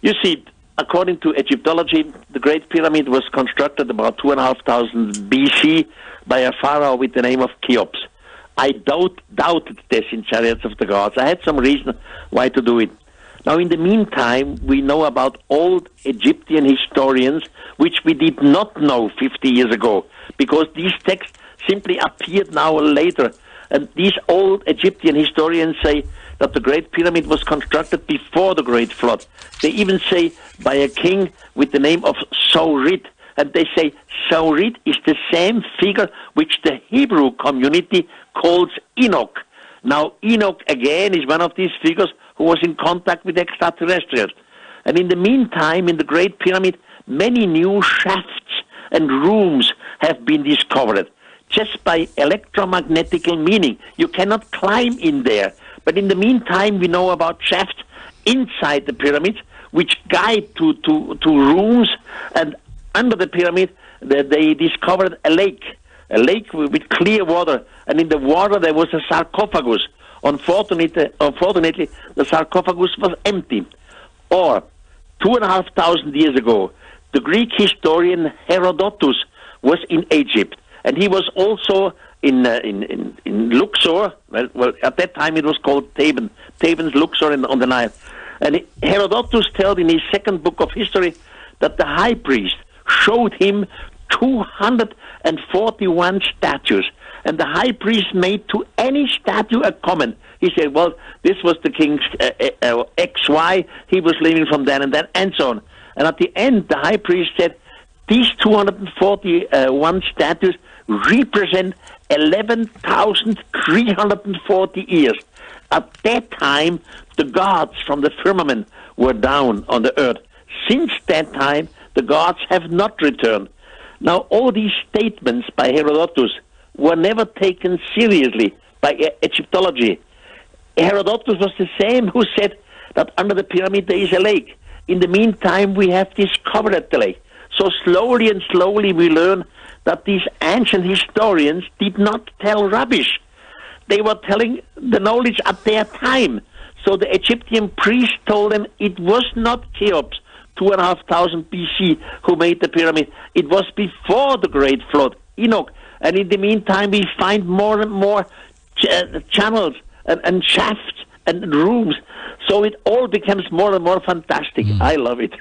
You see, according to Egyptology, the Great Pyramid was constructed about 2,500 BC by a pharaoh with the name of Cheops. I doubted this in Chariots of the Gods. I had some reason why to do it. Now, in the meantime, we know about old Egyptian historians, which we did not know 50 years ago, because these texts simply appeared now later. And these old Egyptian historians say that the Great Pyramid was constructed before the Great Flood. They even say by a king with the name of Saurit. And they say Saurit is the same figure which the Hebrew community calls Enoch. Now, Enoch, again, is one of these figures who was in contact with extraterrestrials. And in the meantime, in the Great Pyramid, many new shafts and rooms have been discovered. Just by electromagnetic meaning. You cannot climb in there. But in the meantime, we know about shafts inside the pyramids, which guide to rooms, and under the pyramid, they discovered a lake with clear water, and in the water there was a sarcophagus. Unfortunately, the sarcophagus was empty. Or 2,500 years ago, the Greek historian Herodotus was in Egypt, and he was also in Luxor. Well, at that time it was called Theban's Luxor on the Nile. And Herodotus tells in his second book of history that the high priest showed him 241 statues, and the high priest made to any statue a comment. He said, well, this was the king's XY, he was living from then and then, and so on. And at the end, the high priest said, these 241 statues represent 11,340 years. At that time, the gods from the firmament were down on the earth. Since that time, the gods have not returned. Now, all these statements by Herodotus were never taken seriously by Egyptology. Herodotus was the same who said that under the pyramid there is a lake. In the meantime, we have discovered the lake. So slowly and slowly we learn that these ancient historians did not tell rubbish. They were telling the knowledge at their time. So the Egyptian priest told them it was not Cheops, 2,500 BC, who made the pyramid. It was before the Great Flood, Enoch. And in the meantime, we find more and more channels and shafts and rooms. So it all becomes more and more fantastic. I love it.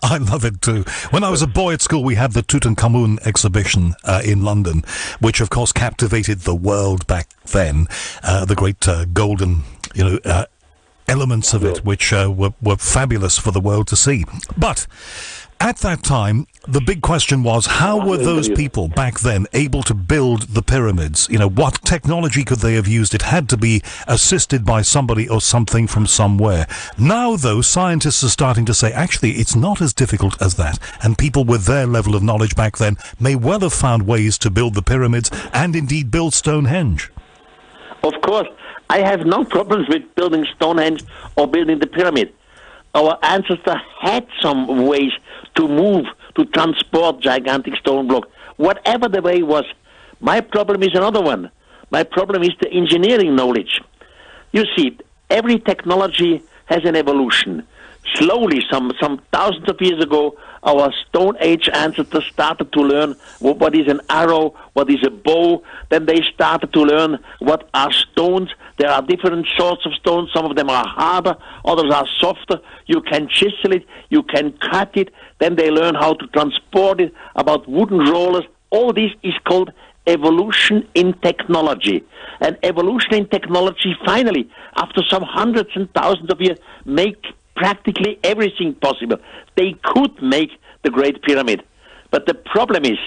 I love it too. When I was a boy at school, we had the Tutankhamun exhibition in London, which of course captivated the world back then. The great golden, elements of it, which were fabulous for the world to see. But at that time, the big question was, how were those people back then able to build the pyramids? What technology could they have used? It had to be assisted by somebody or something from somewhere. Now, though, scientists are starting to say, actually, it's not as difficult as that. And people with their level of knowledge back then may well have found ways to build the pyramids and indeed build Stonehenge. Of course, I have no problems with building Stonehenge or building the pyramid. Our ancestors had some ways to move, to transport gigantic stone block, whatever the way was. My problem is another one. My problem is the engineering knowledge. You see, every technology has an evolution. Slowly, some thousands of years ago, our Stone Age ancestors started to learn what is an arrow, what is a bow. Then they started to learn what are stones. There are different sorts of stones. Some of them are harder, others are softer. You can chisel it, you can cut it. Then they learn how to transport it, about wooden rollers. All this is called evolution in technology. And evolution in technology, finally, after some hundreds and thousands of years, make practically everything possible. They could make the Great Pyramid. But the problem is,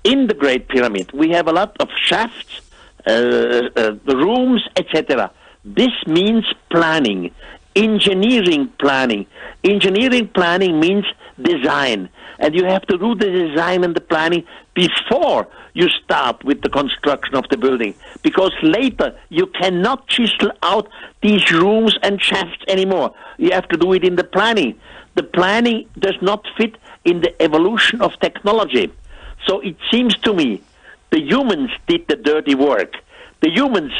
in the Great Pyramid, we have a lot of shafts, rooms, etc. This means planning, engineering planning. Engineering planning means design. And you have to do the design and the planning before you start with the construction of the building. Because later you cannot chisel out these rooms and shafts anymore. You have to do it in the planning. The planning does not fit in the evolution of technology. So it seems to me the humans did the dirty work. The humans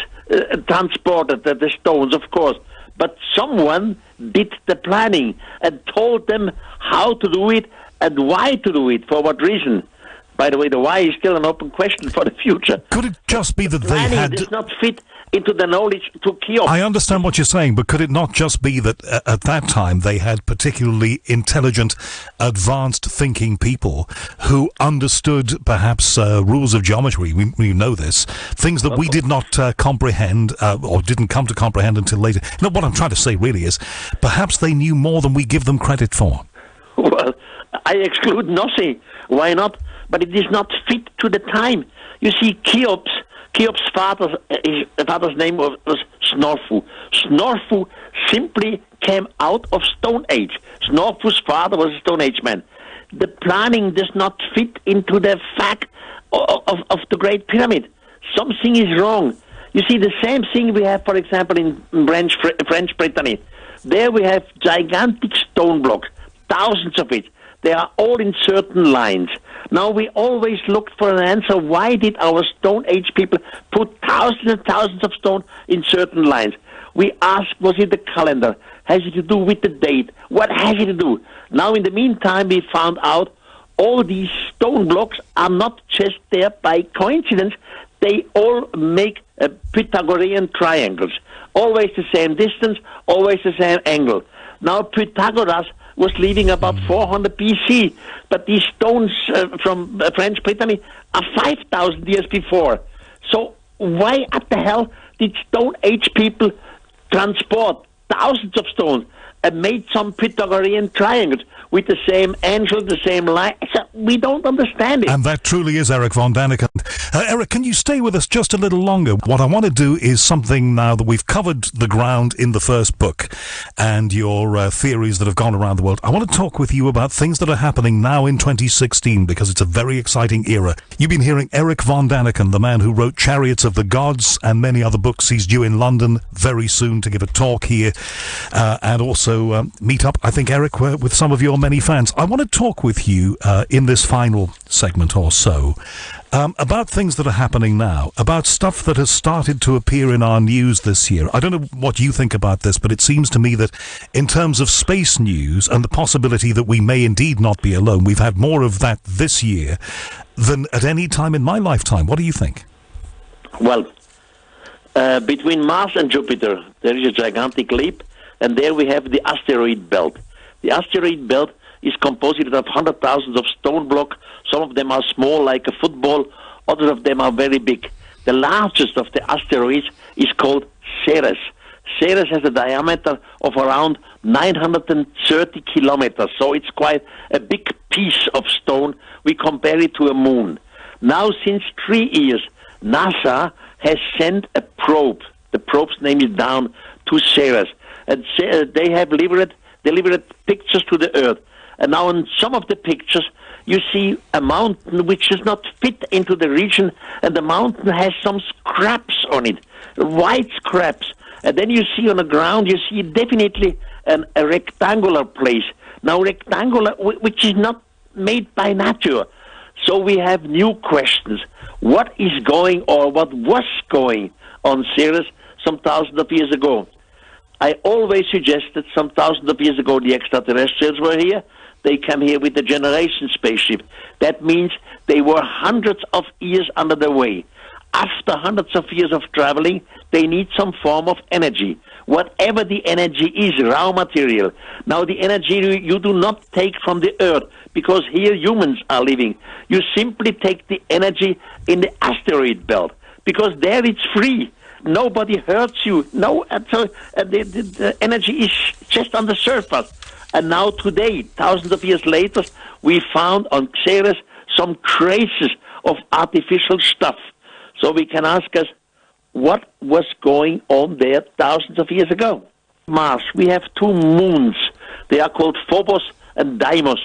transported the stones, of course. But someone did the planning and told them how to do it and why to do it, for what reason. By the way, the why is still an open question for the future. Could it just be that they had... Planning does not fit into the knowledge to Cheops. I understand what you're saying, but could it not just be that at that time they had particularly intelligent, advanced thinking people who understood perhaps rules of geometry? We know this. Things that we did not comprehend or didn't come to comprehend until later. What I'm trying to say really is perhaps they knew more than we give them credit for. Well, I exclude nothing. Why not? But it is not fit to the time. You see, Cheops' father's name was Snorfu. Snorfu simply came out of Stone Age. Snorfu's father was a Stone Age man. The planning does not fit into the fact of the Great Pyramid. Something is wrong. You see, the same thing we have, for example, in French Brittany. There we have gigantic stone blocks, thousands of it. They are all in certain lines. Now, we always looked for an answer. Why did our Stone Age people put thousands and thousands of stone in certain lines? We asked, was it the calendar? Has it to do with the date? What has it to do? Now, in the meantime, we found out all these stone blocks are not just there by coincidence. They all make Pythagorean triangles. Always the same distance, always the same angle. Now, Pythagoras was living about 400 BC, but these stones from French Brittany are 5,000 years before. So why at the hell did Stone Age people transport thousands of stones and made some Pythagorean triangles with the same angle, the same line? So we don't understand it. And that truly is Erich von Daniken. Erich, can you stay with us just a little longer? What I want to do is something now that we've covered the ground in the first book and your theories that have gone around the world. I want to talk with you about things that are happening now in 2016 because it's a very exciting era. You've been hearing Erich von Daniken, the man who wrote Chariots of the Gods and many other books. He's due in London very soon to give a talk here and also meet up, I think, Erich, with some of your many fans. I want to talk with you in this final segment or so about things that are happening now, about stuff that has started to appear in our news this year. I don't know what you think about this, but it seems to me that in terms of space news and the possibility that we may indeed not be alone, we've had more of that this year than at any time in my lifetime. What do you think? Well, between Mars and Jupiter, there is a gigantic leap, and there we have the asteroid belt. The asteroid belt is composed of 100,000 of stone blocks. Some of them are small, like a football. Others of them are very big. The largest of the asteroids is called Ceres. Ceres has a diameter of around 930 kilometers, so it's quite a big piece of stone. We compare it to a moon. Now, since 3 years, NASA has sent a probe. The probe's name is down to Ceres. And they have delivered pictures to the Earth. And now in some of the pictures, you see a mountain which does not fit into the region, and the mountain has some scraps on it, white scraps. And then you see on the ground, you see definitely a rectangular place. Now rectangular, which is not made by nature. So we have new questions. What is going, or what was going on Ceres some thousands of years ago? I always suggested some thousands of years ago the extraterrestrials were here. They came here with the generation spaceship. That means they were hundreds of years under the way. After hundreds of years of traveling, they need some form of energy. Whatever the energy is, raw material. Now the energy you do not take from the Earth, because here humans are living. You simply take the energy in the asteroid belt, because there it's free. Nobody hurts you. No, so the energy is just on the surface. And now today, thousands of years later, we found on Ceres some traces of artificial stuff. So we can ask us, what was going on there thousands of years ago? Mars, we have two moons. They are called Phobos and Deimos.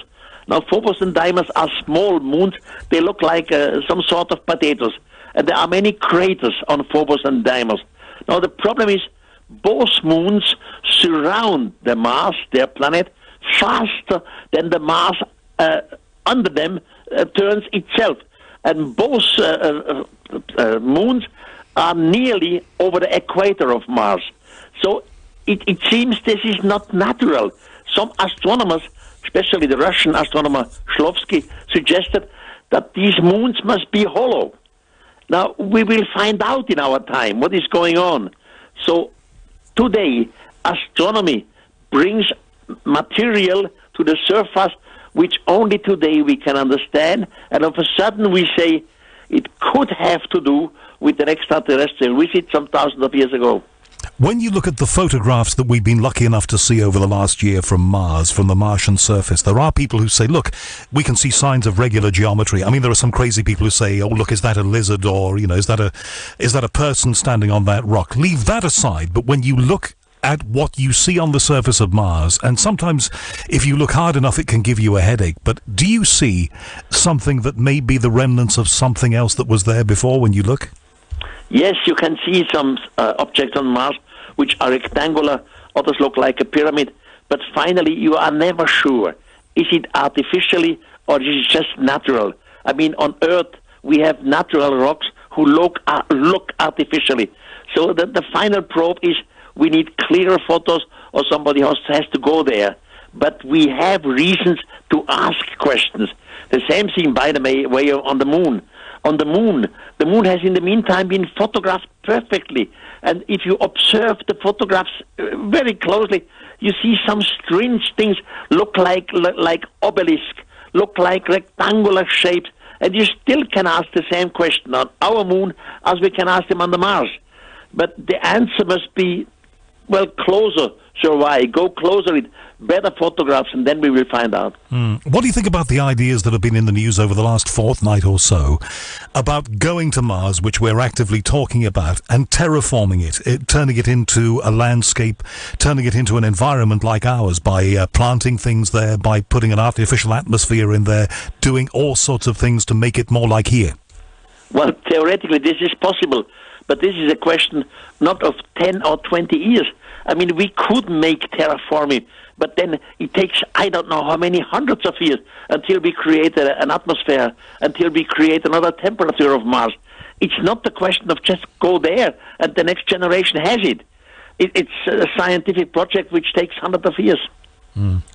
Now, Phobos and Deimos are small moons. They look like some sort of potatoes. And there are many craters on Phobos and Deimos. Now, the problem is both moons surround the Mars, their planet, faster than the Mars under them turns itself. And both moons are nearly over the equator of Mars. So it seems this is not natural. Some astronomers, especially the Russian astronomer Shklovsky, suggested that these moons must be hollow. Now, we will find out in our time what is going on. So today, astronomy brings material to the surface which only today we can understand, and all of a sudden we say it could have to do with an extraterrestrial visit some thousands of years ago. When you look at the photographs that we've been lucky enough to see over the last year from Mars, from the Martian surface, there are people who say, look, we can see signs of regular geometry. I mean, there are some crazy people who say, oh, look, is that a lizard, or, you know, is that a person standing on that rock? Leave that aside, but when you look at what you see on the surface of Mars, and sometimes if you look hard enough it can give you a headache, but do you see something that may be the remnants of something else that was there before when you look? Yes, you can see some objects on Mars which are rectangular, others look like a pyramid, but finally you are never sure. Is it artificially or is it just natural? I mean, on Earth we have natural rocks who look artificially. So the final probe is we need clearer photos, or somebody else has to go there. But we have reasons to ask questions. The same thing, by the way, on the moon. On the moon has in the meantime been photographed perfectly. And if you observe the photographs very closely, you see some strange things look like obelisk, look like rectangular shapes. And you still can ask the same question on our moon as we can ask them on the Mars. But the answer must be, well, closer. So why? Go closer with better photographs, and then we will find out. What do you think about the ideas that have been in the news over the last fortnight or so about going to Mars, which we're actively talking about, and terraforming it, turning it into a landscape, turning it into an environment like ours by planting things there, by putting an artificial atmosphere in there, doing all sorts of things to make it more like here? Well, theoretically, this is possible. But this is a question not of 10 or 20 years. I mean, we could make terraforming, but then it takes, I don't know how many hundreds of years until we create an atmosphere, until we create another temperature of Mars. It's not the question of just go there and the next generation has it. It's a scientific project which takes hundreds of years.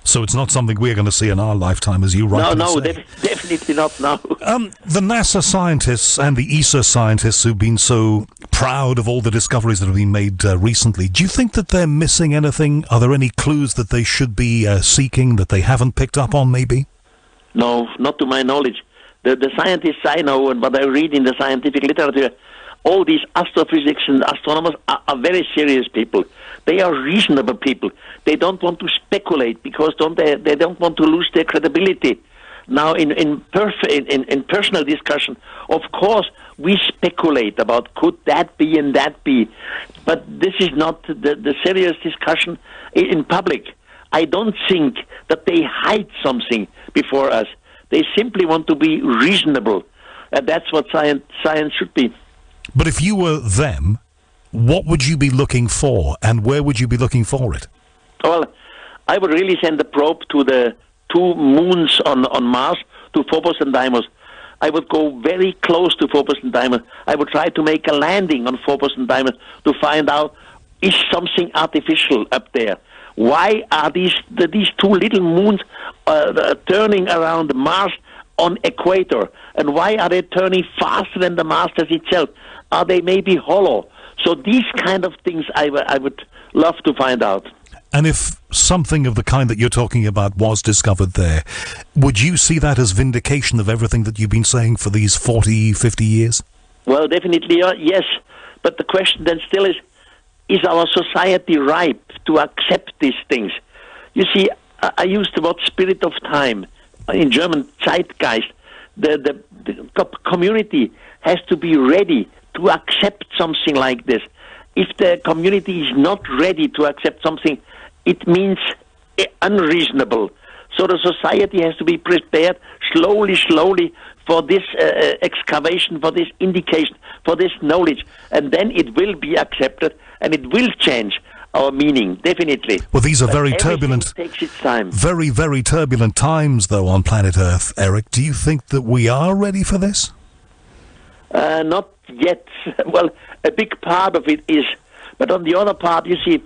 So it's not something we're going to see in our lifetime, as you rightly say. Definitely not now. The NASA scientists and the ESA scientists who've been so proud of all the discoveries that have been made recently, do you think that they're missing anything? Are there any clues that they should be seeking that they haven't picked up on, maybe? No, not to my knowledge. The scientists I know and what I read in the scientific literature, all these astrophysics and astronomers are very serious people. They are reasonable people. They don't want to speculate because they don't want to lose their credibility. Now, in personal discussion, of course, we speculate about could that be and that be, but this is not the serious discussion in public. I don't think that they hide something before us. They simply want to be reasonable, and that's what science should be. But if you were them, what would you be looking for, and where would you be looking for it? Well, I would really send a probe to the 2 moons on Mars, to Phobos and Deimos. I would go very close to Phobos and Deimos. I would try to make a landing on Phobos and Deimos to find out, is something artificial up there? Why are these 2 little moons turning around Mars on equator? And why are they turning faster than the Mars itself? Are they maybe hollow? So these kind of things I would love to find out. And if something of the kind that you're talking about was discovered there, would you see that as vindication of everything that you've been saying for these 40, 50 years? Well, definitely, yes. But the question then still is our society ripe to accept these things? You see, I use the word spirit of time. In German, Zeitgeist. The community has to be ready to accept something like this. If the community is not ready to accept something, it means unreasonable. So the society has to be prepared slowly for this excavation, for this indication, for this knowledge, and then it will be accepted and it will change our meaning, definitely. Well, these are very turbulent, takes its time. Very, very turbulent times, though, on planet Earth, Erich. Do you think that we are ready for this? Not yet. Well, a big part of it is. But on the other part, you see,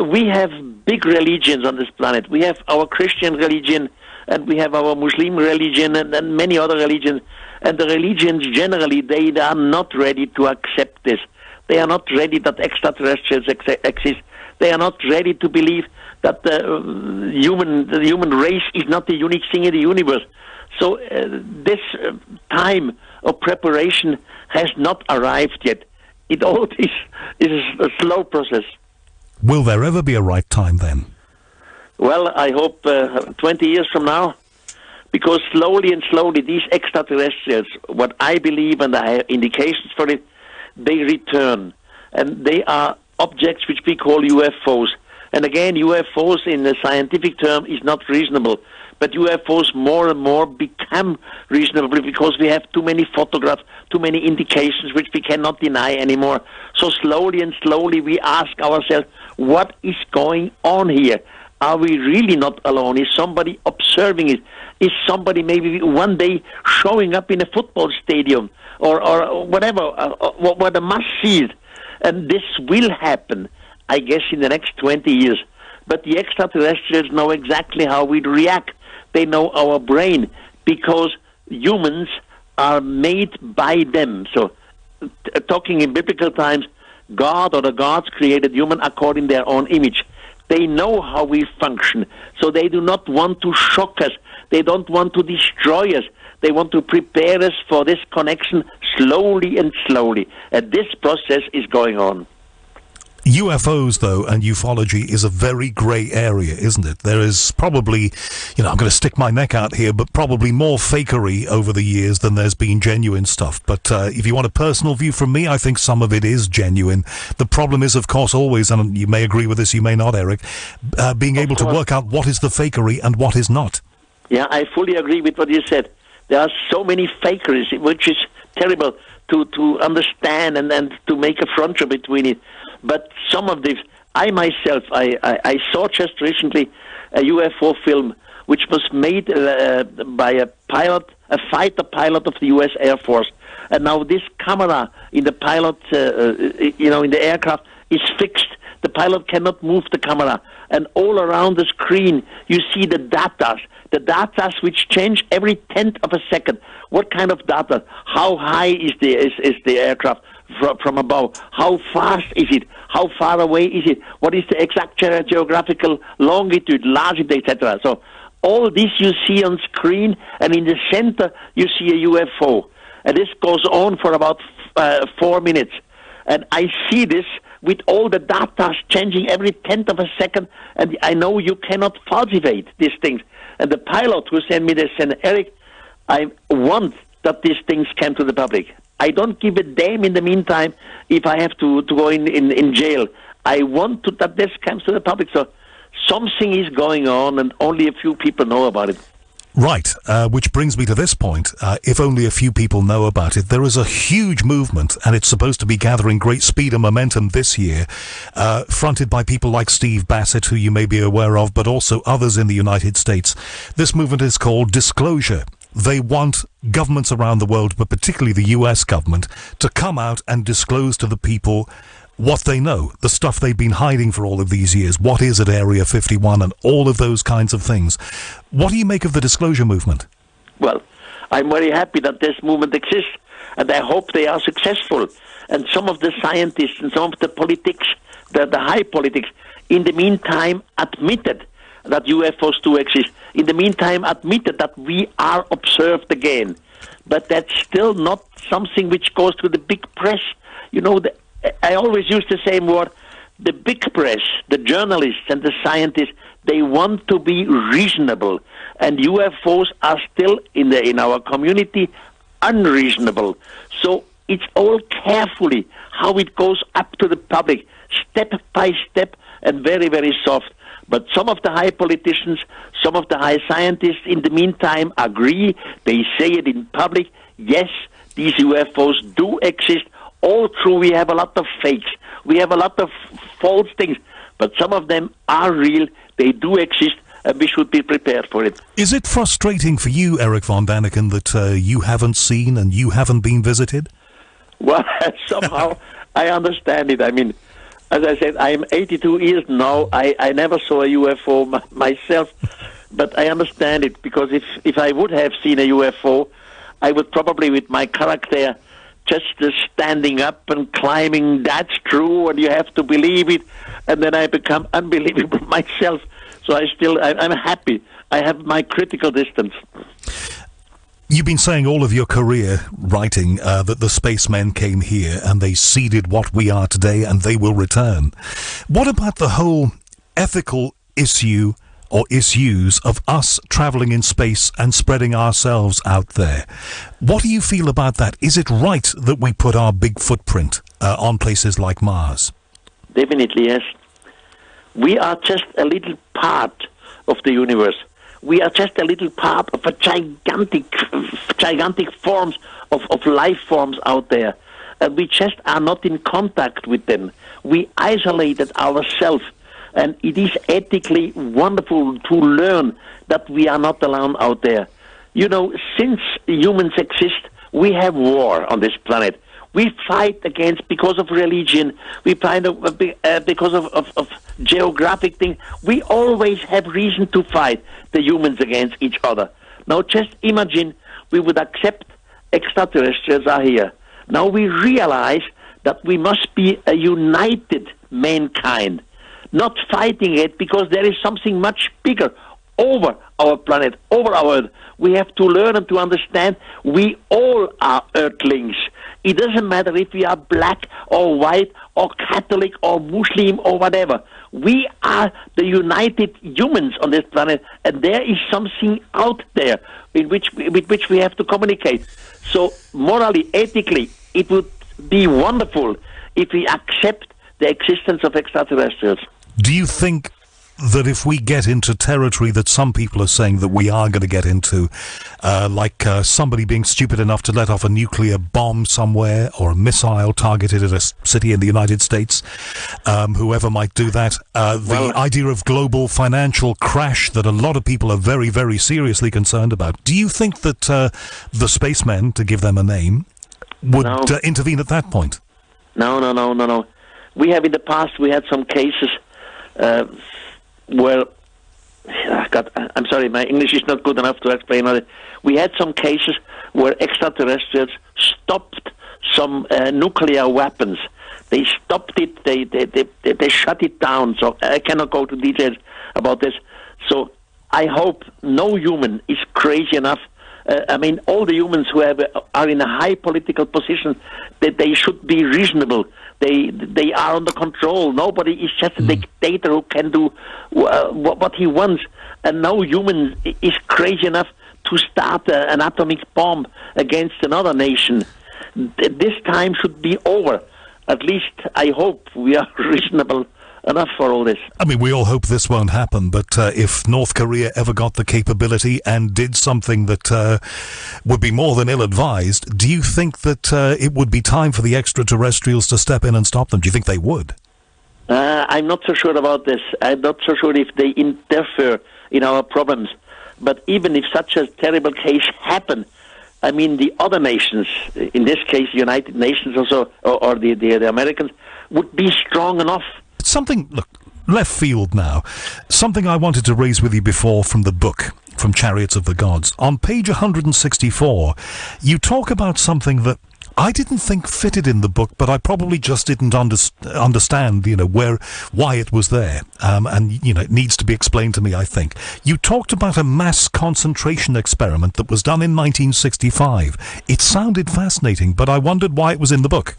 we have big religions on this planet. We have our Christian religion, and we have our Muslim religion, and many other religions. And the religions, generally, they are not ready to accept this. They are not ready that extraterrestrials exist. They are not ready to believe that the human race is not the unique thing in the universe. So this time of preparation has not arrived yet. It all is a slow process. Will there ever be a right time then? Well, I hope 20 years from now, because slowly and slowly these extraterrestrials, what I believe and I have indications for it, they return. And they are objects which we call UFOs. And again, UFOs in the scientific term is not reasonable. But UFOs more and more become reasonable because we have too many photographs, too many indications which we cannot deny anymore. So slowly and slowly we ask ourselves, what is going on here? Are we really not alone? Is somebody observing it? Is somebody maybe one day showing up in a football stadium or whatever, where the mass sees? And this will happen, I guess, in the next 20 years. But the extraterrestrials know exactly how we react. They know our brain because humans are made by them. So, talking in biblical times, God or the gods created human according to their own image. They know how we function, so they do not want to shock us. They don't want to destroy us. They want to prepare us for this connection slowly and slowly. And this process is going on. UFOs, though, and ufology is a very grey area, isn't it? There is probably, I'm going to stick my neck out here, but probably more fakery over the years than there's been genuine stuff. But if you want a personal view from me, I think some of it is genuine. The problem is, of course, always, and you may agree with this, you may not, Erich, being able to work out what is the fakery and what is not. Yeah, I fully agree with what you said. There are so many fakeries, which is terrible to understand and to make a frontier between it. But some of this, I myself, I saw just recently a UFO film which was made by a fighter pilot of the U.S. Air Force. And now this camera in the pilot, in the aircraft is fixed. The pilot cannot move the camera. And all around the screen, you see the data which change every tenth of a second. What kind of data? How high is the aircraft from above? How fast is it? How far away is it? What is the exact geographical longitude, latitude, etc.? So all this you see on screen, and in the center you see a UFO. And this goes on for about 4 minutes. And I see this with all the data changing every tenth of a second, and I know you cannot falsificate these things. And the pilot who sent me this said, Erich, I want that these things come to the public. I don't give a damn in the meantime if I have to go in jail. I want that this comes to the public. So something is going on, and only a few people know about it. Right, which brings me to this point. If only a few people know about it, there is a huge movement, and it's supposed to be gathering great speed and momentum this year, fronted by people like Steve Bassett, who you may be aware of, but also others in the United States. This movement is called Disclosure. They want governments around the world, but particularly the US government, to come out and disclose to the people what they know, the stuff they've been hiding for all of these years, what is at Area 51 and all of those kinds of things. What do you make of the disclosure movement? Well, I'm very happy that this movement exists, and I hope they are successful. And some of the scientists and some of the politics, the high politics, in the meantime admitted that UFOs do exist. In the meantime admitted that we are observed again. But that's still not something which goes to the big press. You know, I always use the same word. The big press, the journalists and the scientists, they want to be reasonable. And UFOs are still in our community unreasonable. So it's all carefully how it goes up to the public, step by step, and very, very soft. But some of the high politicians, some of the high scientists in the meantime agree. They say it in public. Yes, these UFOs do exist. All true, we have a lot of fakes. We have a lot of false things. But some of them are real. They do exist, and we should be prepared for it. Is it frustrating for you, Erich von Daniken, that you haven't seen and you haven't been visited? Well, somehow I understand it. I mean, as I said, I'm 82 years now. I never saw a UFO myself, but I understand it, because if I would have seen a UFO, I would probably, with my character, just standing up and climbing, that's true, and you have to believe it, and then I become unbelievable myself. So I'm happy. I have my critical distance. You've been saying all of your career writing that the spacemen came here and they seeded what we are today and they will return. What about the whole ethical issue or issues of us travelling in space and spreading ourselves out there? What do you feel about that? Is it right that we put our big footprint on places like Mars? Definitely, yes. We are just a little part of the universe. We are just a little part of a gigantic forms of life forms out there. And we just are not in contact with them. We isolated ourselves. And it is ethically wonderful to learn that we are not alone out there. You know, since humans exist, we have war on this planet. We fight against, because of religion, we fight because of geographic things. We always have reason to fight, the humans against each other. Now just imagine we would accept extraterrestrials are here. Now we realize that we must be a united mankind, not fighting it, because there is something much bigger over our planet, over our Earth. We have to learn and to understand we all are Earthlings. It doesn't matter if we are black or white or Catholic or Muslim or whatever. We are the united humans on this planet, and there is something out there with which we have to communicate. So morally, ethically, it would be wonderful if we accept the existence of extraterrestrials. Do you think that if we get into territory that some people are saying that we are going to get into, like somebody being stupid enough to let off a nuclear bomb somewhere or a missile targeted at a city in the United States, whoever might do that, the idea of global financial crash that a lot of people are very, very seriously concerned about. Do you think that the spacemen, to give them a name, would intervene at that point? No. We have in the past, we had some cases where, I'm sorry, my English is not good enough to explain it. We had some cases where extraterrestrials stopped some nuclear weapons. They stopped it, they shut it down, so I cannot go to details about this. So I hope no human is crazy enough. All the humans who are in a high political position, they should be reasonable. They are under control. Nobody is just a dictator who can do what he wants. And no human is crazy enough to start an atomic bomb against another nation. This time should be over. At least I hope we are reasonable enough for all this. I mean, we all hope this won't happen, but if North Korea ever got the capability and did something that would be more than ill-advised, do you think that it would be time for the extraterrestrials to step in and stop them? Do you think they would? I'm not so sure about this. I'm not so sure if they interfere in our problems. But even if such a terrible case happened, I mean, the other nations, in this case, United Nations also, or the Americans, would be strong enough. Something, look, left field now. Something I wanted to raise with you before from the book, from Chariots of the Gods. On page 164, you talk about something that I didn't think fitted in the book, but I probably just didn't understand, why it was there. And it needs to be explained to me, I think. You talked about a mass concentration experiment that was done in 1965. It sounded fascinating, but I wondered why it was in the book.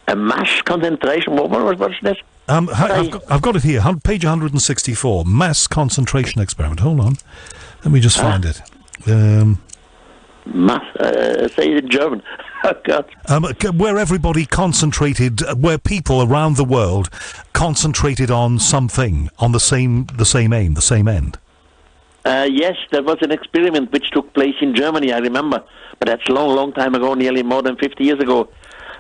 A mass concentration? What's this? I've got it here, page 164, mass concentration experiment. Hold on. Let me just find it. Mass, say it in German. Oh, God. Where everybody concentrated, where people around the world concentrated on something, on the same aim, the same end. Yes, there was an experiment which took place in Germany, I remember. But that's a long, long time ago, nearly more than 50 years ago.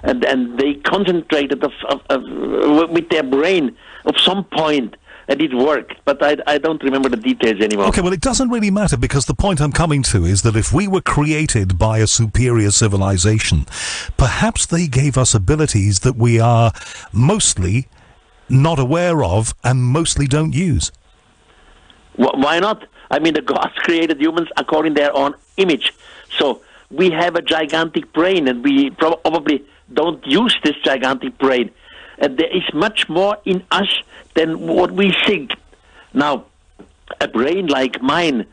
And they concentrated with their brain of some point, and it worked. But I don't remember the details anymore. Okay, well, it doesn't really matter, because the point I'm coming to is that if we were created by a superior civilization, perhaps they gave us abilities that we are mostly not aware of and mostly don't use. Why not? I mean, the gods created humans according to their own image. So we have a gigantic brain, and we probably don't use this gigantic brain. And there is much more in us than what we think. Now, a brain like mine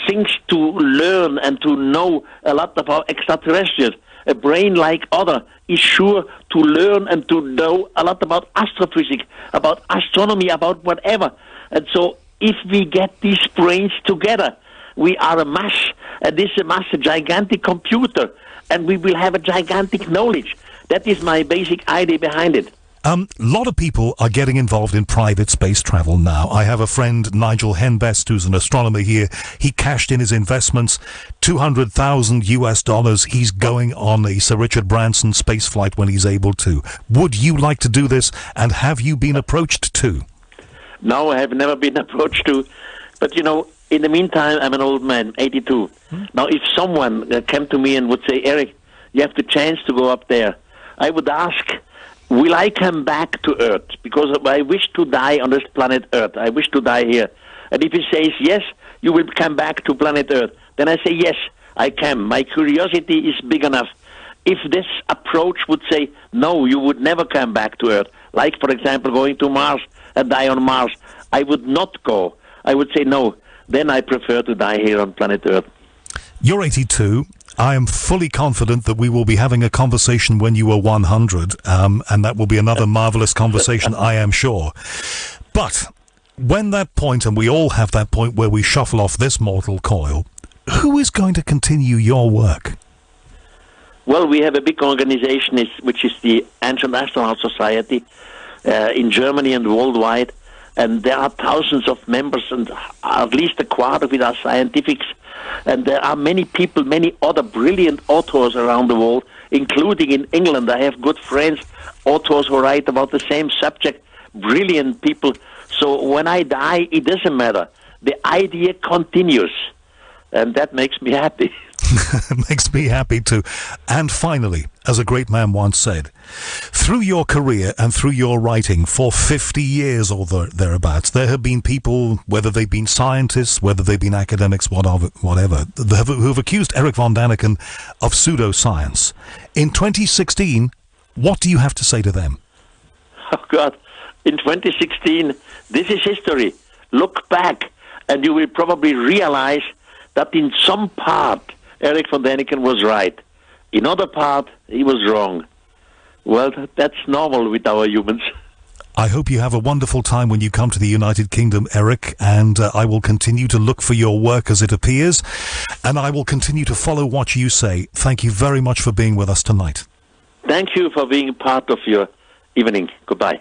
thinks to learn and to know a lot about extraterrestrials. A brain like other is sure to learn and to know a lot about astrophysics, about astronomy, about whatever. And so if we get these brains together, we are a mass, and this mass, a gigantic computer, and we will have a gigantic knowledge. That is my basic idea behind it. A lot of people are getting involved in private space travel now. I have a friend, Nigel Henbest, who's an astronomer here. He cashed in his investments, $200,000. He's going on a Sir Richard Branson space flight when he's able to. Would you like to do this, and have you been approached to? No, I have never been approached to. But, in the meantime, I'm an old man, 82. Now, if someone came to me and would say, Erich, you have the chance to go up there, I would ask, will I come back to Earth? Because I wish to die on this planet Earth. I wish to die here. And if he says, yes, you will come back to planet Earth, then I say, yes, I can. My curiosity is big enough. If this approach would say, no, you would never come back to Earth, like, for example, going to Mars and die on Mars, I would not go. I would say, no, then I prefer to die here on planet Earth. You're 82. I am fully confident that we will be having a conversation when you are 100, and that will be another marvelous conversation, I am sure. But when that point, and we all have that point where we shuffle off this mortal coil, who is going to continue your work? Well, we have a big organization which is the Ancient Astronaut Society in Germany and worldwide. and there are thousands of members, and at least a quarter with our scientifics. And there are many people, many other brilliant authors around the world, including in England. I have good friends, authors who write about the same subject, brilliant people. So when I die, it doesn't matter. The idea continues, and that makes me happy. It makes me happy too. And finally, as a great man once said, through your career and through your writing for 50 years or thereabouts, there have been people, whether they've been scientists, whether they've been academics, whatever, who have accused Erich von Daniken of pseudoscience. In 2016, what do you have to say to them? Oh, God. In 2016, this is history. Look back, and you will probably realize that in some part, Erich von Daniken was right. In other part, he was wrong. Well, that's normal with our humans. I hope you have a wonderful time when you come to the United Kingdom, Erich, and I will continue to look for your work as it appears, and I will continue to follow what you say. Thank you very much for being with us tonight. Thank you for being part of your evening. Goodbye.